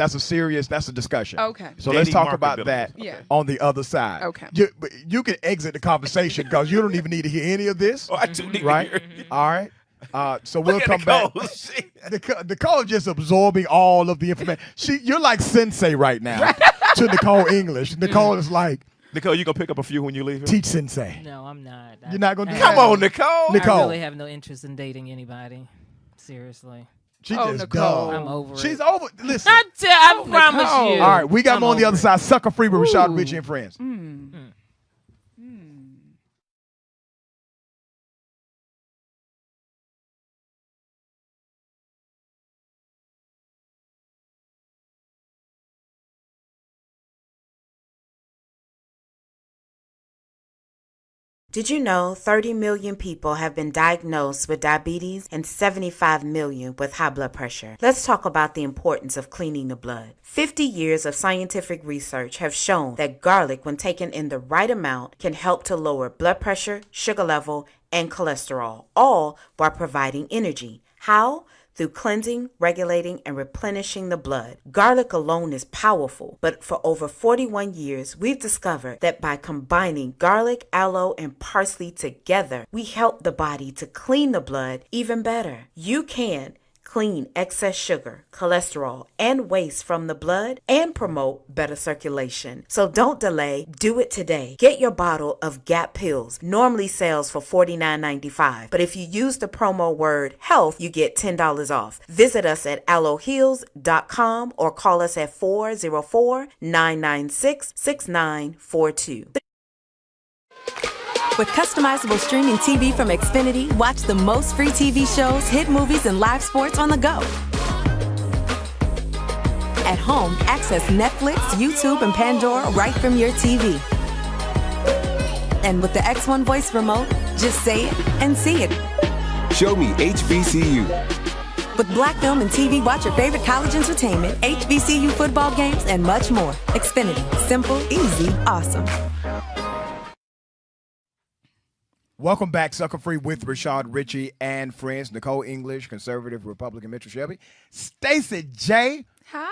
discussion. Okay. So let's Dating talk about marketability. that Yeah. on the other side. Okay. You can exit the conversation because you don't even need to hear any of this, Oh, I do need to right? hear- All right. So we'll Look at come back. Nicole. She- Nicole just absorbing all of the information. You're like sensei right now to Nicole English. Nicole is like, Nicole, you gonna pick up a few when you leave here? teach sensei. No, I'm not. You're not gonna do Come that? on, Nicole. Nicole. I really have no interest in dating anybody. Seriously. She Oh, just Nicole. done. I'm over it. She's over. Listen. I promise Nicole. you. All right, we got I'm him on the over other it. side. Sucka free with Rashad, Richey, and friends. Did you know 30 million people have been diagnosed with diabetes and 75 million with high blood pressure? Let's talk about the importance of cleaning the blood. 50 years of scientific research have shown that garlic, when taken in the right amount, can help to lower blood pressure, sugar level, and cholesterol, all while providing energy. How? Through cleansing, regulating, and replenishing the blood. Garlic alone is powerful, but for over 41 years, we've discovered that by combining garlic, aloe, and parsley together, we help the body to clean the blood even better. You can clean excess sugar, cholesterol, and waste from the blood and promote better circulation. So don't delay. Do it today. Get your bottle of Gap Pills. Normally sells for $49.95, but if you use the promo word HEALTH, you get $10 off. Visit us at aloeheals.com or call us at 404-996-6942. With customizable streaming TV from Xfinity, watch the most free TV shows, hit movies, and live sports on the go. home, access Netflix, YouTube, and Pandora right from your TV. And with the X1 voice remote, just say it and see it. Show me HBCU. With Black Film and TV, watch your favorite college entertainment, HBCU football games, and much more. Xfinity. Simple, easy, awesome. Welcome back, Sucker Free with Rashad, Richey, and friends. Nicole English, conservative Republican Mitchell Shelby. Stacey J. Hi.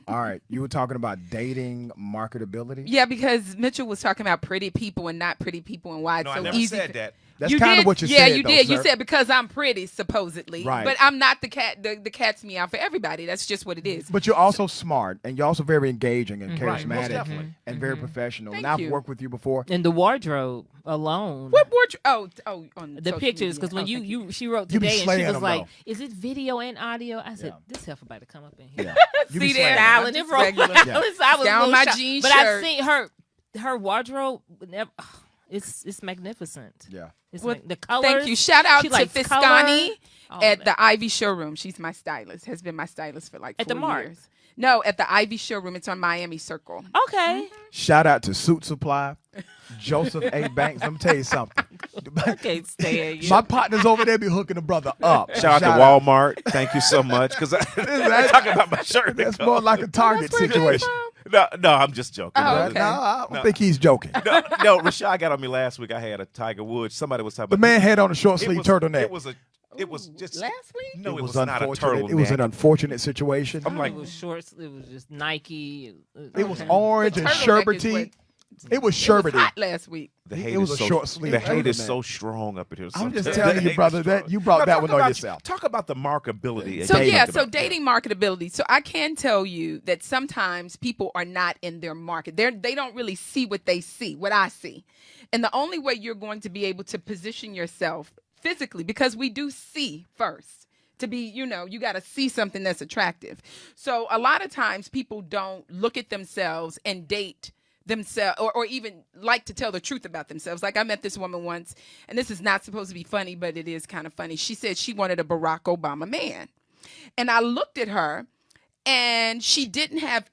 All right, you were talking about dating marketability? Yeah, because Mitchell was talking about pretty people and not pretty people and why it's No, so I never easy. said that. That's kind of what you yeah, said. you though, did. sir. You said because I'm pretty, supposedly. Right. But I'm not the cat. The cat's meow for everybody. That's just what it is. But you're also smart, and you're also very engaging and Right, most charismatic definitely. and very professional. Thank and I've you. worked with you before. And the wardrobe alone. What wardrobe? Oh, on The social pictures, media. because when Oh, thank she wrote You be today and she slaying was them, like, though. "Is it video and audio?" I said, Yeah. "This heifer about to come up in here." Yeah. You be See slaying there? them. Styling I'm it just from regular. I was Down a little my shocked. jean but I've shirt. seen her wardrobe. It's magnificent. Yeah. It's Well, the colors. Thank you. Shout out She to likes Fiscani color. All at that. the Ivy Showroom. She's my stylist. Has been my stylist for like 4 At the Mart? years. No, at the Ivy Showroom. It's on Miami Circle. Okay. Shout out to Suit Supply, Joseph A. Banks. I'm tell you something. I can't stand you. My partners over there be hooking the brother up. Shout out to Walmart. Thank you so much. Because I'm talking about my shirt. That's more like a Target That's where it came situation. from? No, I'm just joking. Oh, No, okay. No, I don't think he's joking. no, Rashad got on me last week. I had a Tiger Woods. Somebody was talking The about man had on a short it sleeve was- turtneck. It was just Last week? No, it It was was not a unfortunate. turtleneck. It was an unfortunate situation. I'm like, It was shorts. It was just Nike. It was orange The and turtleneck is sherbety. what- It was It was sherbety. hot last week. the It hate was is a so short sleeve the hate is turtleneck. so strong up in here. I'm just sometimes. telling The you, hate brother, is that strong. you brought Now, that talk one on about- yourself. Talk about the markability. So dating yeah, so marketability. dating marketability. So I can tell you that sometimes people are not in their market. They don't really see what they see, what I see. And the only way you're going to be able to position yourself physically, because we do see first. To be, you got to see something that's attractive. So a lot of times people don't look at themselves and date themselves or even like to tell the truth about themselves. Like I met this woman once, and this is not supposed to be funny, but it is kind of funny. She said she wanted a Barack Obama man. And I looked at her, and she didn't have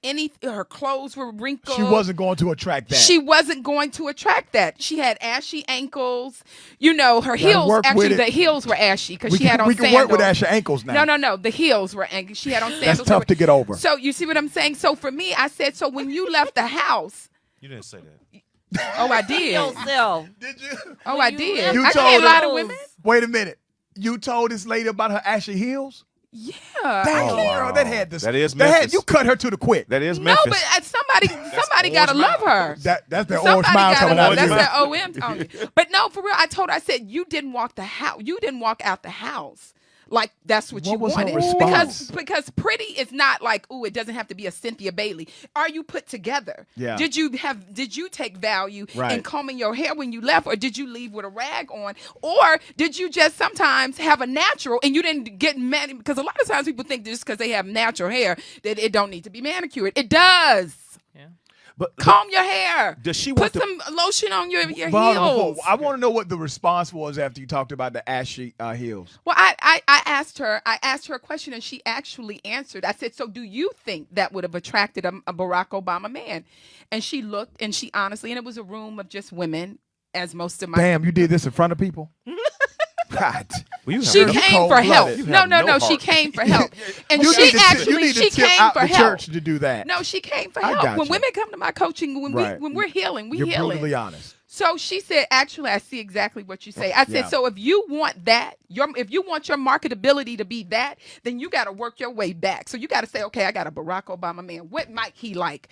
her clothes were wrinkled. She wasn't going to attract that. She wasn't going to attract that. She had ashy ankles. Her heels, work with actually, it. the heels were ashy because we she had can, on we can sandals. work with ashy ankles now. No. The heels were angry. She had on sandals. That's tough to get over. So you see what I'm saying? So for me, I said, so when you left the house, You didn't say that. oh, I did. yourself. Did you? Oh, I did. You I told can't her- lie to women. Wait a minute. You told this lady about her ashy heels? Yeah. Dang, Oh, girl, wow. that had this. That is that had, Memphis. you cut her to the quick. That is No, Memphis. but somebody gotta orange love her. That's that orange Somebody smile gotta coming love. out of That's you. that OM tone. But no, for real, I told her. I said you didn't walk the house. You didn't walk out the house. Like that's what What you was her wanted. response? Because pretty is not like, ooh, it doesn't have to be a Cynthia Bailey. Are you put together? Yeah. Did you take value in Right. combing your hair when you left, or did you leave with a rag on? Or did you just sometimes have a natural and you didn't get mad? Because a lot of times people think just because they have natural hair that it don't need to be manicured. It does. but Comb your hair. Does she Put want to? some lotion on your But hold on, heels? I want to know what the response was after you talked about the ashy heels. Well, I asked her a question, and she actually answered. I said, so do you think that would have attracted a Barack Obama man? And she looked, and she honestly, and it was a room of just women, as most of my Damn, you did this in front of people? God. Well, you She have- You came for help. cold-blooded. You No, have no, no no. She heart. came for help, and You she need to tip- you actually need to she tip came out for the help. church to do that. No, she came for I help. got When you. women come to my coaching, when Right. we're healing, we You're healing. brutally honest. So she said, actually, I see exactly what you say. I said, Yeah. so if you want that, if you want your marketability to be that, then you got to work your way back. So you got to say, okay, I got a Barack Obama man. What might he like?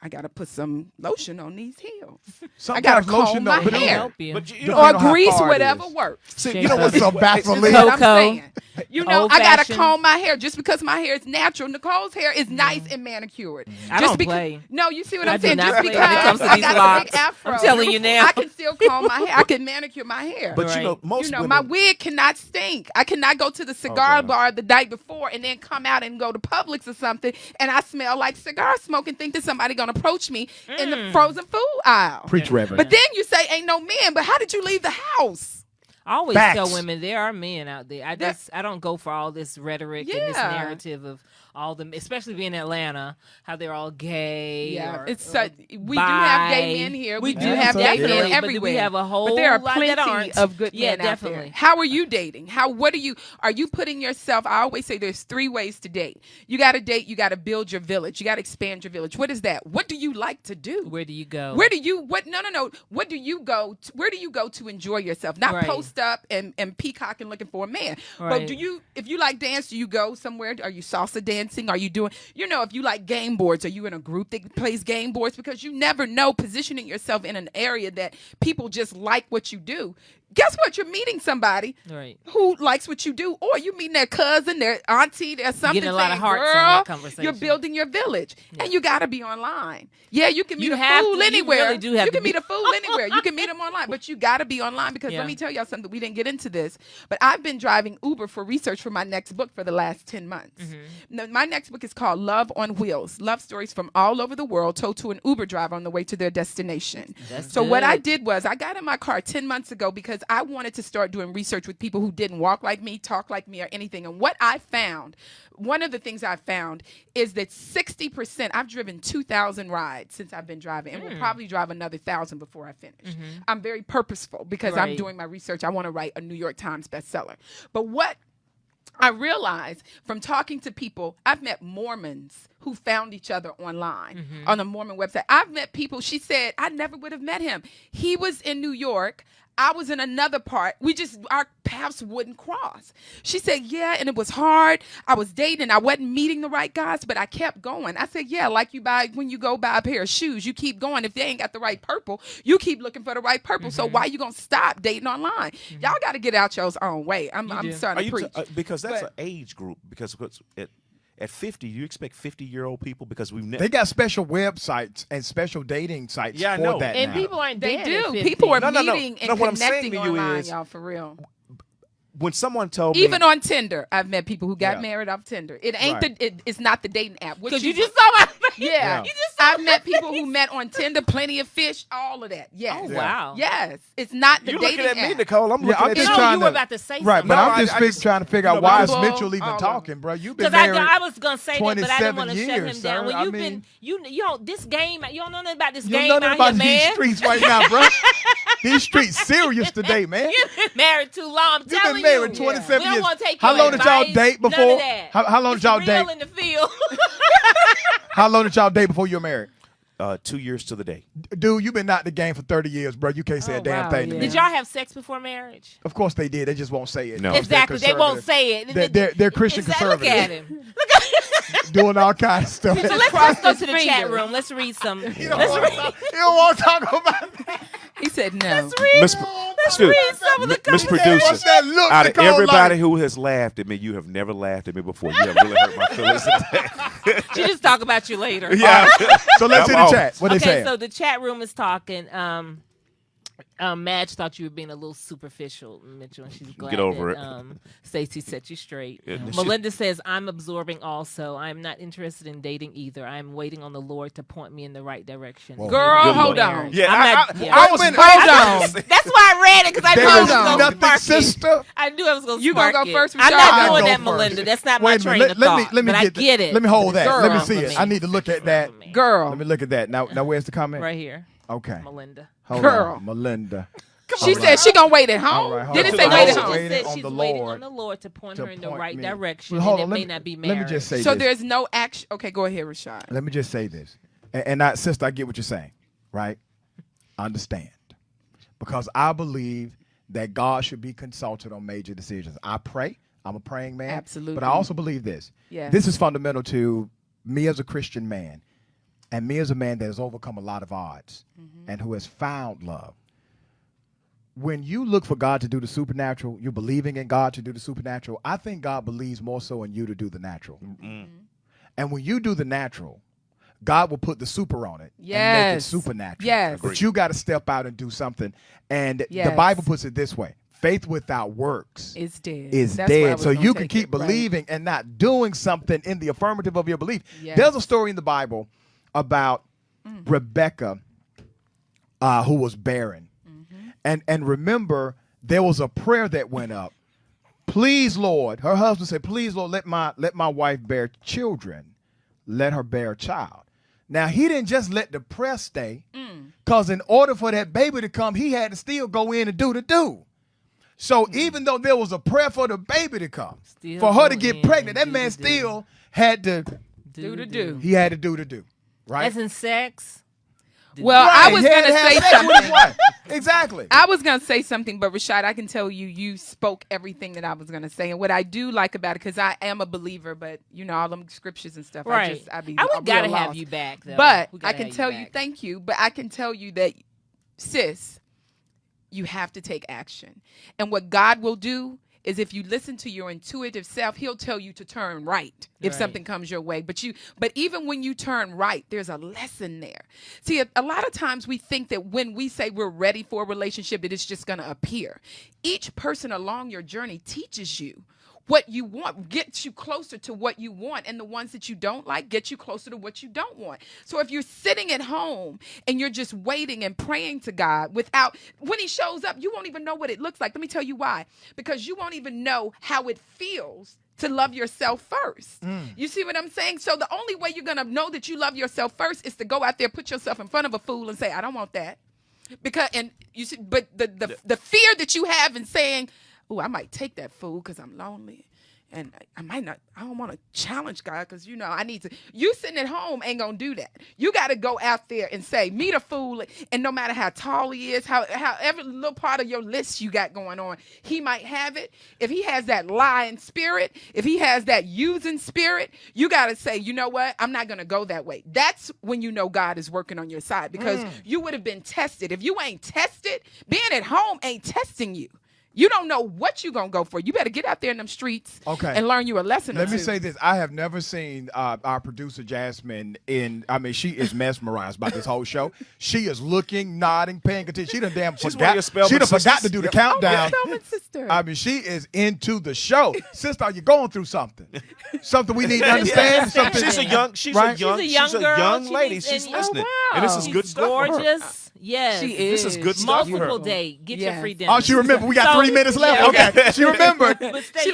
I got to put some lotion on these heels. I got Sometimes to comb lotion my don't put it on. hair. Help you. But you Depending know, Or on how grease, far it whatever is. works. see, Shape you know up. what? Some That's Vaseline. what I'm Cocoa. saying. I got to Old-fashioned. comb my hair just because my hair is natural. Nicole's hair is nice and manicured. I Just don't play. No, you see what I I'm do saying? not Just play because when it comes to I these got a locks. big afro. I'm telling you now. I can still comb my hair. I can manicure my hair. But you know, Right. most women. My wig cannot stink. I cannot go to the cigar bar the night before and then come out and go to Publix or something and I smell like cigar smoke and think that somebody gonna approach me in the frozen food aisle. Preach, Reverend. But then you say ain't no man, but how did you leave the house? I always Facts. tell women there are men out there. I don't go for all this rhetoric and this Yeah. narrative of all the, especially being in Atlanta, how they're all gay. Yeah, or, it's or such. We do have gay bi. men here. We We do do, have gay definitely, men but everywhere. we have a whole But there are lot plenty that aren't. of good Yeah, men out there. definitely. How are you dating? What are you putting yourself? I always say there's 3 ways to date. You got to date. You got to build your village. You got to expand your village. What is that? What do you like to do? Where do you go? Where do you no? What do you go? Where do you go to enjoy yourself? Not Right. post up and peacock and looking for a man. Right. But do you? If you like dance, do you go somewhere? Are you salsa dancing? Are you doing? If you like game boards, are you in a group that plays game boards? Because you never know, positioning yourself in an area that people just like what you do. Guess what? You're meeting somebody Right. who likes what you do, or you meeting their cousin, their auntie, their something. Getting a lot of saying, hearts on "Girl, that conversation." you're building your village, and you got to be online. Yeah, you can meet You a have fool to. You anywhere. really do have you to can be- meet a fool anywhere. You can meet them online, but you got to be online because Yeah. let me tell y'all something. We didn't get into this, but I've been driving Uber for research for my next book for the last 10 months. Now, my next book is called Love on Wheels: Love Stories from All Over the World told to an Uber driver on the way to their destination. So what I did was I got in my car 10 months ago because I wanted to start doing research with people who didn't walk like me, talk like me, or anything. And what I found, one of the things I found is that 60%, I've driven 2,000 rides since I've been driving, and will probably drive another 1,000 before I finish. I'm very purposeful because I'm Right. doing my research. I want to write a New York Times bestseller. But what I realized from talking to people, I've met Mormons who found each other online on a Mormon website. I've met people, she said, I never would have met him. He was in New York. I was in another part. Our paths wouldn't cross. She said, yeah, and it was hard. I was dating. I wasn't meeting the right guys, but I kept going. I said, yeah, like when you go buy a pair of shoes, you keep going. If they ain't got the right purple, you keep looking for the right purple. So why you going to stop dating online? Y'all got to get out y'all's own way. I'm starting to preach. Because that's But- an age group. Because at 50, you expect 50-year-old people because we've never. They got special websites and special dating sites Yeah, I for know. that And now. people aren't They dead do. at 50. People are No. meeting and What I'm saying connecting to you online, is- y'all, for real. When someone told me. Even on Tinder, I've met people who got Yeah. married off Tinder. It ain't Right. it's not the dating app. What Because you just saw my face. yeah. Yeah. You just saw I've met people who met on Tinder, plenty of fish, all of that. Yes. Oh, wow. Yes. It's not the You're dating looking at me, app. Nicole. I'm Yeah, looking I'm at just No, you. trying you were to- about to say Right, something. but No, I'm I just trying to figure out why is Bumble, Mitchell even all of talking, bro? You've been Because married. I was gonna say that, but I didn't 27 want to shut years, him down. sir. When I you've mean- been, you don't this game. You don't know nothing about this You game know nothing out about here, these man. streets right now, bro. These streets serious today, man. You've been married too long. I'm You've telling been married you. 27 we don't years. want to take How your long did y'all advice, date none before? of that. How long did It's y'all real date? in the field. How long did y'all date before you were married? 2 years to the day. Dude, you've been out the game for 30 years, bro. You can't say a Oh, damn wow, thing to yeah. me. Did y'all have sex before marriage? Of course they did. They just won't say it. No. because they're Exactly. They won't conservative. say it. They're Christian Look at conservative. him. Doing all kinds of stuff. Let's go to the fingers. chat room. Let's read some. You don't Let's wanna read. talk- you don't want to talk about that. He said no. Miss, excuse- read some of the Miss comments. Producer, What's that look, out of Nicole, everybody like? who has laughed at me, you have never laughed at me before. You have really hurt my feelings today. She just talk about you later. Yeah. So let's see I'm the off. chat. What they Okay, saying? so the chat room is talking. Madge thought you were being a little superficial, Mitchell, and she's glad over that, Stacey set you straight. Yeah, Melinda says, I'm absorbing also. I'm not interested in dating either. I'm waiting on the Lord to point me in the right direction. Whoa. Girl, Good hold Lord. on. Yeah, I'm not- I yeah. was Wait a minute. Hold waiting. on. That's why I read it, because I knew There I was was going to nothing, spark it. sister. I knew I was going to You gonna spark go it. first, I'm Rashad? not I'll doing go that, first. Melinda. That's not my Wait a train minute. of Let me thought. But I get get it. Let me hold that. Let me Girl. see it. I need to look at that. Girl. Let me look at that. Now where's the comment? Right here, Okay. Melinda. Hold Girl. on. Melinda. She said she gonna wait at home. All right, hold Didn't on. say I wait was at home. waiting She just on said she's the waiting Lord on the Lord to point to her in the point right me. direction, Well, hold and on. it may not be Let marriage. me just say So this. there's no action. Okay, go ahead, Rashad. Let me just say this. And sister, I get what you're saying, right? Understand. Because I believe that God should be consulted on major decisions. I pray. I'm a praying man. Absolutely. But I also believe this. Yes. This is fundamental to me as a Christian man and me as a man that has overcome a lot of odds and who has found love. When you look for God to do the supernatural, you're believing in God to do the supernatural. I think God believes more so in you to do the natural. And when you do the natural, God will put the super on it and make it Yes. supernatural. Yes. But you got to step out and do something. And the Yes. Bible puts it this way. Faith without works It's dead. is That's where I dead. was So gonna you can take keep it, right. believing and not doing something in the affirmative of your belief. Yes. There's a story in the Bible about Rebecca who was barren. And remember, there was a prayer that went up please, Lord, her husband said, please, Lord, let my wife bear children. Let her bear a child. Now, he didn't just let the press stay, because in order for that baby to come, he had to still go in and do the do. So even though there was a prayer for the baby to come, Still for her to go get in pregnant, that and man do the still had to, Do to do. he had to do the do, right? As in sex. Well, Right, I was he had going to have say sex with his something. wife. Exactly. I was going to say something, but Rashad, I can tell you spoke everything that I was going to say. And what I do like about it, because I am a believer, but all them scriptures and stuff, Right. I'm gotta real have lost. you back, though. But We I gotta can have tell you, back. thank you, but I can tell you that, sis, you have to take action. And what God will do is if you listen to your intuitive self, he'll tell you to turn right if Right. something comes your way. But even when you turn right, there's a lesson there. See, a lot of times we think that when we say we're ready for a relationship, that it's just going to appear. Each person along your journey teaches you what you want, gets you closer to what you want, and the ones that you don't like get you closer to what you don't want. So if you're sitting at home and you're just waiting and praying to God when he shows up, you won't even know what it looks like. Let me tell you why. Because you won't even know how it feels to love yourself first. You see what I'm saying? So the only way you're going to know that you love yourself first is to go out there, put yourself in front of a fool and say, I don't want that. And you see, but the fear that you have in saying, oh, I might take that fool because I'm lonely. And I don't want to challenge God because, I need to. You sitting at home ain't going to do that. You got to go out there and say, meet a fool. And no matter how tall he is, how every little part of your list you got going on, he might have it. If he has that lying spirit, if he has that using spirit, you got to say, you know what? I'm not going to go that way. That's when you know God is working on your side because you would have been tested. If you ain't tested, being at home ain't testing you. You don't know what you're going to go for. You better get out there in them streets and learn you a lesson or Let two. me say this. I have never seen our producer, Jasmine, she is mesmerized by this whole show. She is looking, nodding, paying attention. She done damn She's one of your forgot. She Spelman done forgot sisters. to do the Yep. countdown. Spelman sister. She is into the show. Sister, are you going through something? Something we need to understand? Something, She's a young girl. lady. She's She's and- listening. wow. And this is She's good stuff for her. gorgeous. Yes. She is. This is good stuff for her. Multiple date. Get your Yes. free dinner. Oh, she remembered. We got So, 3 minutes left. yeah, Okay. She remembered. But She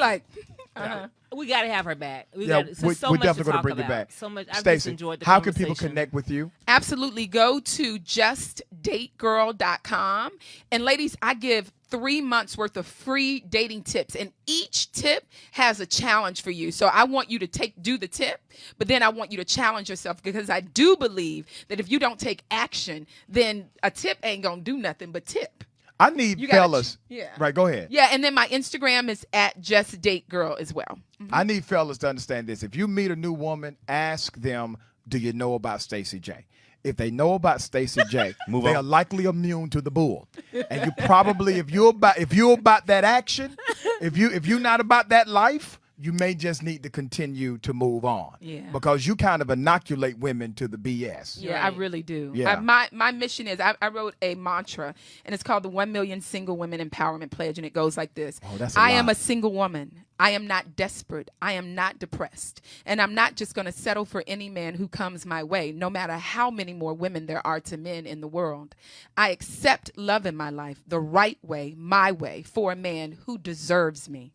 we got to have her back. We're so definitely much to going to talk bring you about. back. So much. I've just Stacey, enjoyed the how can conversation. people connect with you? Absolutely. Go to justdategirl.com. And ladies, I give 3 months worth of free dating tips. And each tip has a challenge for you. So I want you to do the tip, but then I want you to challenge yourself because I do believe that if you don't take action, then a tip ain't going to do nothing but tip. I need You gotta fellas. yeah. Right, go ahead. Yeah, and then my Instagram is at justdategirl as well. I need fellas to understand this. If you meet a new woman, ask them, do you know about Stacey J? If they know about Stacey J, they are likely immune to the bull. And you probably, if you're about that action, if you're not about that life, you may just need to continue to move on. Yeah. Because you kind of inoculate women to the BS. Yeah, Right. I really do. Yeah. My mission is I wrote a mantra, and it's called the 1 Million Single Women Empowerment Pledge, and it goes like this. Oh, that's a I am lot. a single woman. I am not desperate. I am not depressed. And I'm not just going to settle for any man who comes my way, no matter how many more women there are to men in the world. I accept love in my life the right way, my way, for a man who deserves me.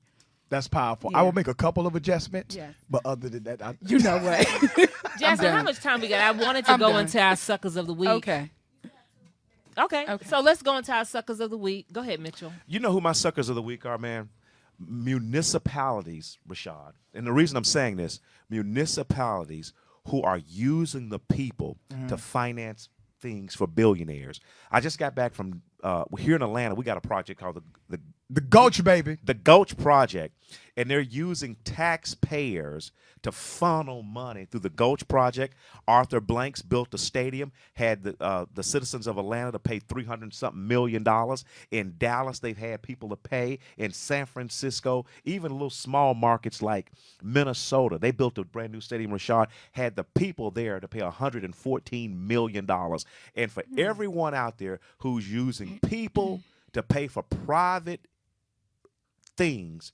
That's powerful. Yeah. I will make a couple of adjustments, Yes. but other than that, You know what? Jasmine, how done. much time we got? I wanted to I'm go done. into our suckers of the week. Okay. Okay. So let's go into our suckers of the week. Go ahead, Mitchell. You know who my suckers of the week are, man? Municipalities, Rashad. And the reason I'm saying this, municipalities who are using the people to finance things for billionaires. I just got back from here in Atlanta. We got a project called the Gulch, baby. the Gulch Project, and they're using taxpayers to funnel money through the Gulch Project. Arthur Blanks built a stadium, had the citizens of Atlanta to pay $300-something million. In Dallas, they've had people to pay. In San Francisco, even little small markets like Minnesota, they built a brand new stadium. Rashad had the people there to pay $114 million. And for everyone out there who's using people to pay for private things,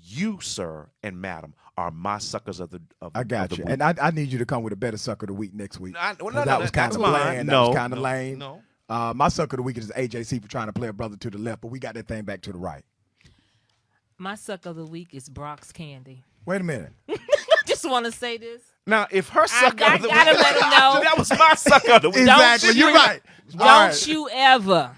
you, sir and madam, are my suckers of the I got of the you. week. And I need you to come with a better sucker of the week next week. Well, 'Cause that was kind that's of fine. bland. That No, was kind of no, lame. No. My sucker of the week is AJC for trying to play a brother to the left, but we got that thing back to the right. My suck of the week is Brock's candy. Wait a minute. I just want to say this. Now, if her suck I of the gotta week, let him know. that was my suck of the week. Exactly. You're right. Don't you ever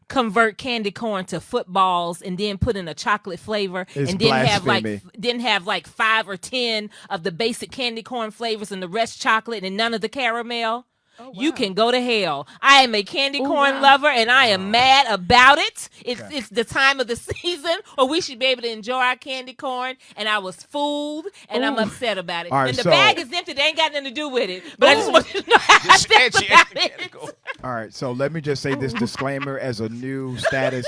convert candy corn to footballs and then put in a chocolate flavor It's and blasphemy. then have like 5 or 10 of the basic candy corn flavors and the rest chocolate and none of the caramel. You can go to hell. I am a candy corn lover, and I am mad about it. It's the time of the season, or we should be able to enjoy our candy corn. And I was fooled, and I'm upset about it. All right, and the so- bag is empty; they ain't got nothing to do with it. But I just want you to know how I feel about it. All right, so let me just say this disclaimer as a new status.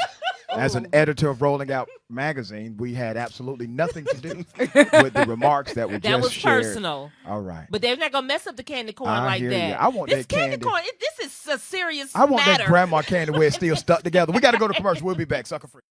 As an editor of Rolling Out Magazine, we had absolutely nothing to do with the remarks that were That just was shared. personal. All right. But they're not gonna mess up the candy corn I like hear that. you. I want this that candy. corn. This is a serious I want matter. that grandma candy where it's still stuck together. We got to go to commercial. We'll be back. Sucker free.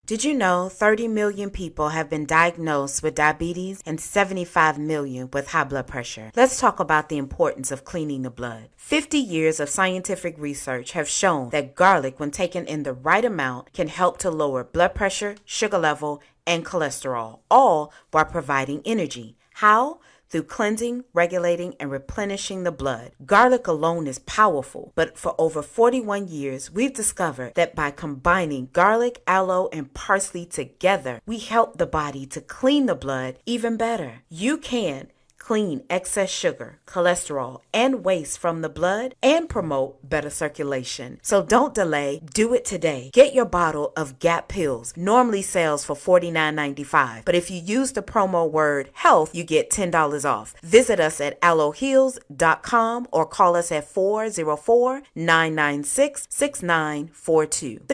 Did you know 30 million people have been diagnosed with diabetes and 75 million with high blood pressure? Let's talk about the importance of cleaning the blood. 50 years of scientific research have shown that garlic, when taken in the right amount, can help to lower blood pressure, sugar level, and cholesterol, all while providing energy. How? Through cleansing, regulating, and replenishing the blood. Garlic alone is powerful, but for over 41 years, we've discovered that by combining garlic, aloe, and parsley together, we help the body to clean the blood even better. You can clean excess sugar, cholesterol, and waste from the blood and promote better circulation. So don't delay. Do it today. Get your bottle of GAP pills. Normally sells for $49.95, but if you use the promo word HEALTH, you get $10 off. Visit us at aloeheals.com or call us at 404-996-6942.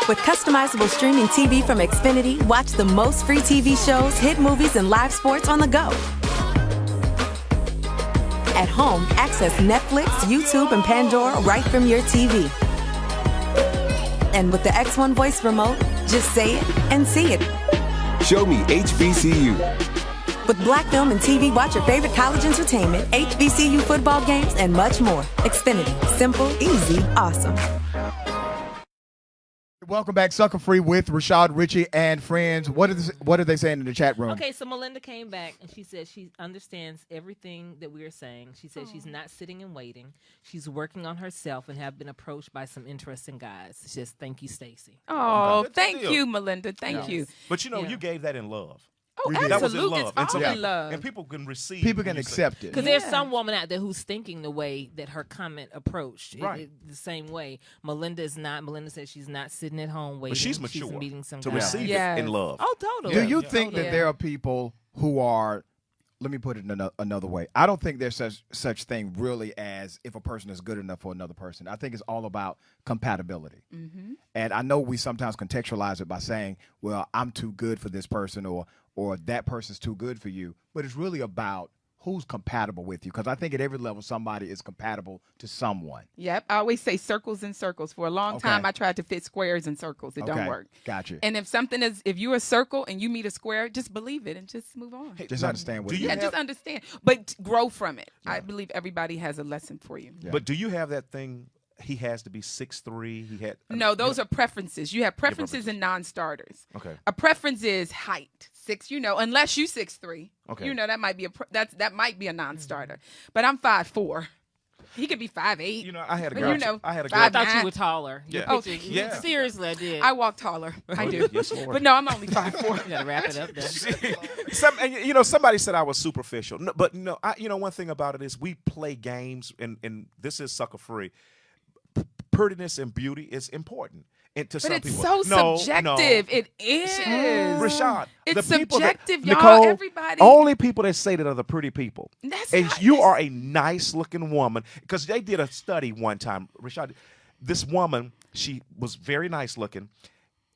With customizable streaming TV from Xfinity, watch the most free TV shows, hit movies, and live sports on the go. At home, access Netflix, YouTube, and Pandora right from your TV. And with the X1 voice remote, just say it and see it. Show me HBCU. With Black Film and TV, watch your favorite college entertainment, HBCU football games, and much more. Xfinity. Simple, easy, awesome. Welcome back, Sucker Free with Rashad, Richey, and friends. What are they saying in the chat room? Okay, so Melinda came back and she said she understands everything that we are saying. She said she's not sitting and waiting. She's working on herself and have been approached by some interesting guys. She says, thank you, Stacey. Oh, Good thank deal. you, Melinda. Thank you. But you know, Yeah. you gave that in love. Oh, We did. That was in absolutely. love. It's all some- in love. And people can receive. People when can you say- accept it. Because there's some woman out there who's thinking the way that her comment approached. Right. The same way. Melinda is not. Melinda says she's not sitting at home waiting. But she's mature meeting some to guys. receive Yes. it in love. Oh, totally. Do you think that Yeah. there are people who are, let me put it in another way. I don't think there's such thing really as if a person is good enough for another person. I think it's all about compatibility. Mm-hmm. And I know we sometimes contextualize it by saying, well, I'm too good for this person or that person's too good for you. But it's really about who's compatible with you. Because I think at every level, somebody is compatible to someone. Yep. I always say circles and circles. For a long time, Okay. I tried to fit squares and circles. It Okay. don't work. Gotcha. And if you're a circle and you meet a square, just believe it and just move on. Just understand what do you Yeah, have- just understand. But grow from it. I believe everybody has a lesson for you. Yeah. But do you have that thing? He has to be 6'3". He had No, those are preferences. You have preferences preferences. and non-starters. Okay. A preference is height, unless you 6'3". Okay. That might be that might be a non-starter. But I'm 5'4". He could be 5'8". You know, I had a But girl. I had a girl. I thought 5'9". you were taller. Your Yeah. picture- Yeah. Seriously, I did. I walk taller. I do. Yes, Lord. But no, I'm only 5'4". You gotta wrap it up there. And somebody said I was superficial. No, but no, one thing about it is we play games, and this is sucker free. Prettiness and beauty is important. into But some it's people. so subjective. It is. Rashad, It's the people subjective, that, y'all. Nicole, Everybody. only people that say that are the pretty people. That's And not- you that's- are a nice looking woman, because they did a study one time, Rashad. This woman, she was very nice looking,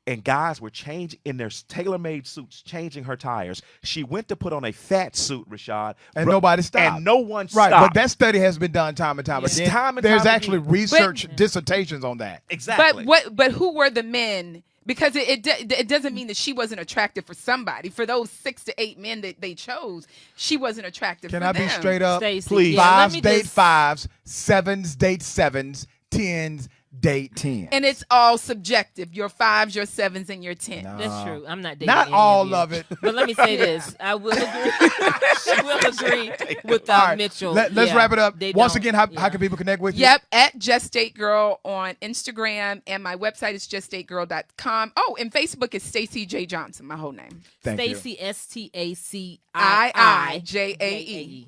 and guys were changing in their tailor-made suits, changing her tires. She went to put on a fat suit, Rashad, And nobody stopped. and no one Right, stopped. but that study has been done time and time Yes. again. Time and There's time actually again. research dissertations on that. Exactly. But who were the men? Because it doesn't mean that she wasn't attractive for somebody. For those 6 to 8 men that they chose, she wasn't attractive. Can for I be them. straight up? Stacey, Please. yeah, let Fives me date just- fives, sevens date sevens, tens date 10. And it's all subjective. Your 5s, your 7s, and your 10s. That's true. I'm not dating Not any all you. of it. But let me say this: I will agree. I will agree with All right, Mitchell. let's Yeah, wrap it up. they Once don't. again, how Yeah. can people connect with you? Yep, at Just Date Girl on Instagram, and my website is justdategirl.com. Oh, and Facebook is Stacey J. Johnson, my whole name. Thank you. Stacey STACIIJAE.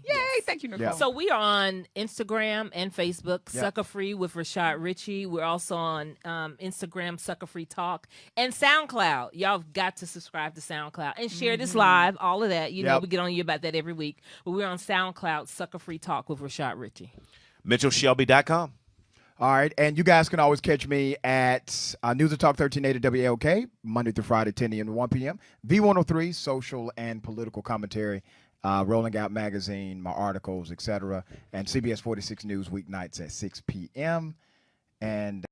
Yay, thank you, Nicole. Yeah. So we are on Instagram and Facebook, Yeah. Sucka Free with Rashad Richey. We're also on Instagram, Sucka Free Talk, and SoundCloud. Y'all have got to subscribe to SoundCloud and share this live, all of that. You know, Yep. we get on you about that every week. But we're on SoundCloud, Sucka Free Talk with Rashad Richey. MitchellShelby.com. All right, and you guys can always catch me at News and Talk 1380 WLK, Monday through Friday, 10 a.m. to 1 p.m. V103, social and political commentary, Rolling Out Magazine, my articles, etc., and CBS 46 News weeknights at 6 p.m. And